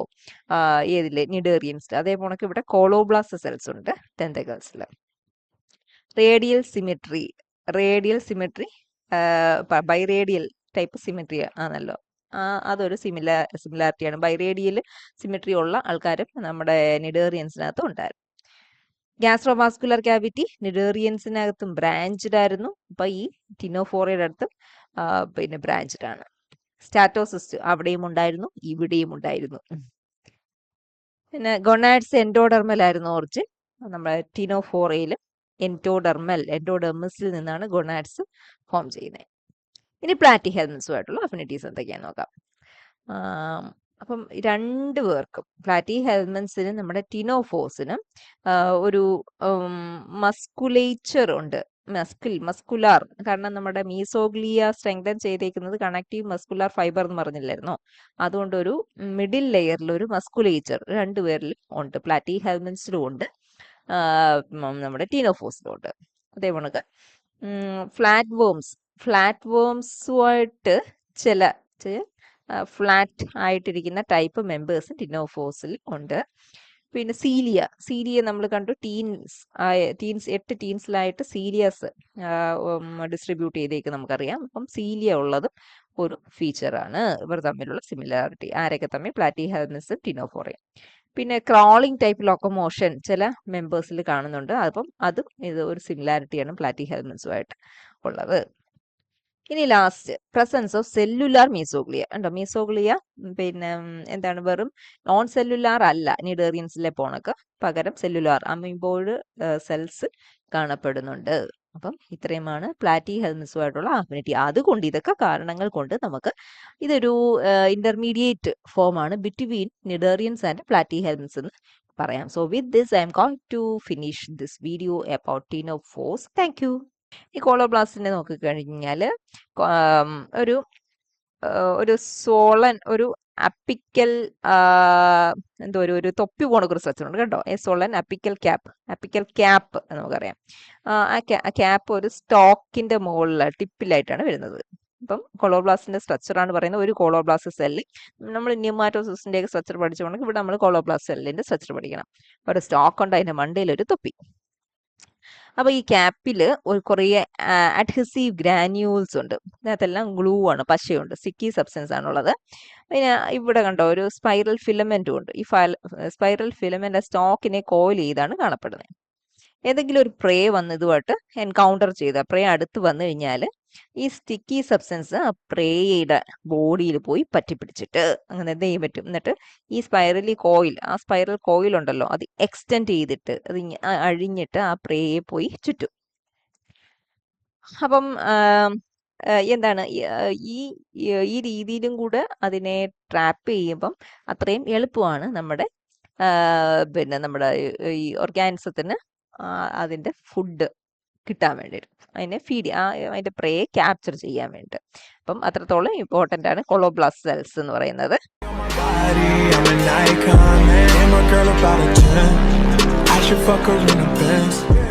ഏതില്, നിഡേറിയൻസ്. അതേ പോണക്ക് ഇവിടെ കോളോബ്ലാസ്റ്റ് സെൽസ് ഉണ്ട് ടെൻഡക്കിൾസിൽ. റേഡിയൽ സിമെട്രി ബൈറേഡിയൽ ടൈപ്പ് സിമെട്രി ആണല്ലോ. അതൊരു സിമിലാരിറ്റിയാണ്. ബൈറേഡിയൽ സിമെട്രി ഉള്ള ആൾക്കാരും നമ്മുടെ നിഡേറിയൻസിനകത്ത് ഉണ്ടായിരുന്നു. ഗ്യാസ്ട്രോവാസ്കുലർ ക്യാവിറ്റി നിഡേറിയൻസിനകത്തും ബ്രാഞ്ച്ഡ് ആയിരുന്നു. അപ്പൊ ഈ ടിനോഫോറയുടെ അടുത്തും പിന്നെ ബ്രാഞ്ച്ഡ് ആണ്. സ്റ്റാറ്റോസിസ്റ്റ് അവിടെയും ഉണ്ടായിരുന്നു, ഇവിടെയും ഉണ്ടായിരുന്നു. പിന്നെ ഗൊണാഡ്സ് എൻഡോഡെർമൽ ആയിരുന്നു ഓറിജിൻ. നമ്മുടെ ടിനോഫോറയിലും എൻഡോഡെർമസിൽ നിന്നാണ് ഗൊണാഡ്സ് ഫോം ചെയ്യുന്നത്. ഇനി പ്ലാറ്റി ഹെൽമസുമായിട്ടുള്ള അഫിനിറ്റീസ് എന്തൊക്കെയാന്ന് നോക്കാം. അപ്പം 2 പേർക്കും, പ്ലാറ്റി ഹെൽമൻസിനും നമ്മുടെ ടിനോഫോസിനും ഒരു മസ്കുലേച്ചർ ഉണ്ട്. മസ്കുലാർ, കാരണം നമ്മുടെ മീസോഗ്ലിയ സ്ട്രെങ്തൻ ചെയ്തേക്കുന്നത് കണക്റ്റീവ് മസ്കുലാർ ഫൈബർ എന്ന് പറഞ്ഞില്ലായിരുന്നോ, അതുകൊണ്ട് ഒരു മിഡിൽ ലെയറിൽ ഒരു മസ്കുലേച്ചർ രണ്ടുപേരിലും ഉണ്ട്, പ്ലാറ്റി ഹെൽമിൻസിലും ഉണ്ട്, നമ്മുടെ ടീനോഫോസിലും ഉണ്ട്. അതേപോലെ ഫ്ലാറ്റ് വേംസുമായിട്ട് ചില ഫ്ലാറ്റ് ആയിട്ടിരിക്കുന്ന ടൈപ്പ് മെമ്പേഴ്സ് ടീനോഫോസിൽ ഉണ്ട്. പിന്നെ സീലിയ നമ്മൾ കണ്ടു, 8 ടീൻസിലായിട്ട് സീലിയസ് ഡിസ്ട്രിബ്യൂട്ട് ചെയ്തേക്ക് നമുക്കറിയാം. അപ്പം സീലിയ ഉള്ളതും ഒരു ഫീച്ചറാണ്. ഇവർ തമ്മിലുള്ള സിമിലാരിറ്റി ആരൊക്കെ തമ്മിൽ, പ്ലാറ്റി ഹെൽമിൻസും ടീനോഫോറയും. പിന്നെ ക്രോളിംഗ് ടൈപ്പ് ലോക്കോമോഷൻ ചില മെമ്പേഴ്സിൽ കാണുന്നുണ്ട്. അപ്പം അതും ഇത് ഒരു സിമിലാരിറ്റിയാണ് പ്ലാറ്റി ഹെൽമിൻസുമായിട്ട് ഉള്ളത്. ഇനി last presence of cellular mesoglea ഉണ്ടോ. മീസോഗ്ലിയ പിന്നെ എന്താണ്, വെറും നോൺ സെല്ലുലാർ അല്ല നിഡേറിയൻസിലെ പോണക്ക്, പകരം സെല്ലുലാർ അമീബോയിഡ് സെൽസ് കാണപ്പെടുന്നുണ്ട്. അപ്പം ഇത്രയുമാണ് പ്ലാറ്റി ഹെൽമിൻസുമായിട്ടുള്ള അഫിനിറ്റി. അതുകൊണ്ട് ഇതൊക്കെ കാരണങ്ങൾ കൊണ്ട് നമുക്ക് ഇതൊരു ഇന്റർമീഡിയറ്റ് ഫോം ആണ് between cnidarians and platyhelminthes എന്ന് പറയാം. So with this I'm going to finish this video about ctenophores. Thank you. ഈ കോളോബ്ലാസ്റ്റിനെ നോക്കിക്കഴിഞ്ഞാൽ ഒരു സോളൻ, ഒരു അപ്പിക്കൽ എന്തോ ഒരു തൊപ്പി പോണൊക്കെ ഒരു സ്ട്രക്ചർ ഉണ്ട് കേട്ടോ. സോളൻ അപ്പിക്കൽ ക്യാപ്പ് എന്ന് നമുക്കറിയാം. ആ ക്യാപ്പ് ഒരു സ്റ്റോക്കിന്റെ മുകളിൽ ടിപ്പിലായിട്ടാണ് വരുന്നത്. അപ്പം കൊളോബ്ലാസ്റ്റിന്റെ സ്ട്രക്ചറാണ് പറയുന്നത്. ഒരു കോളോബ്ലാസ്റ്റ് സെല്ല്, നമ്മൾ ന്യൂമാറ്റോസിന്റെ ഒക്കെ സ്ട്രക്ചർ പഠിച്ചുകൊണ്ടെങ്കിൽ ഇവിടെ നമ്മൾ കോളോബ്ലാസ്റ്റ് സെല്ലിന്റെ സ്ട്രക്ചർ പഠിക്കണം. ഒരു സ്റ്റോക്ക് ഉണ്ട്, അതിന്റെ മണ്ടയിൽ ഒരു തൊപ്പി. അപ്പൊ ഈ ക്യാപ്പിൽ കുറേ അഡ്ഹസീവ് ഗ്രാന്യൂൾസ് ഉണ്ട്. ഇതിനകത്തെല്ലാം ഗ്ലൂ ആണ്, പശയുണ്ട്, സ്റ്റിക്കി സബ്സ്റ്റൻസ് ആണുള്ളത്. പിന്നെ ഇവിടെ കണ്ടോ ഒരു സ്പൈറൽ ഫിലമെന്റും ഉണ്ട്. ഈ സ്പൈറൽ ഫിലമെന്റ് സ്റ്റോക്കിനെ കോയിൽ ചെയ്താണ് കാണപ്പെടുന്നത്. ഏതെങ്കിലും ഒരു പ്രേ വന്ന് ഇതുമായിട്ട് എൻകൗണ്ടർ ചെയ്ത പ്രേ അടുത്ത് വന്നു കഴിഞ്ഞാൽ ഈ സ്റ്റിക്കി സബ്സ്റ്റൻസ് ആ പ്രേയുടെ ബോഡിയിൽ പോയി പറ്റിപ്പിടിച്ചിട്ട് അങ്ങനെ എന്ത് ചെയ്യാൻ പറ്റും, എന്നിട്ട് ഈ ആ സ്പൈറൽ കോയിൽ ഉണ്ടല്ലോ, അത് എക്സ്റ്റെൻഡ് ചെയ്തിട്ട് അത് അഴിഞ്ഞിട്ട് ആ പ്രേയെ പോയി ചുറ്റും. അപ്പം എന്താണ് ഈ രീതിയിലും കൂടെ അതിനെ ട്രാപ്പ് ചെയ്യുമ്പം അത്രയും എളുപ്പമാണ് നമ്മുടെ ഈ ഓർഗാനിസത്തിന് അതിന്റെ ഫുഡ് കിട്ടാൻ വേണ്ടിയിട്ട്, അതിനെ അതിന്റെ പ്രേയെ ക്യാപ്ചർ ചെയ്യാൻ വേണ്ടി. അപ്പം അത്രത്തോളം ഇമ്പോർട്ടൻ്റ് ആണ് കൊളോബ്ലാസ്റ്റ് സെൽസ് എന്ന് പറയുന്നത്. I should fuck her in the Benz.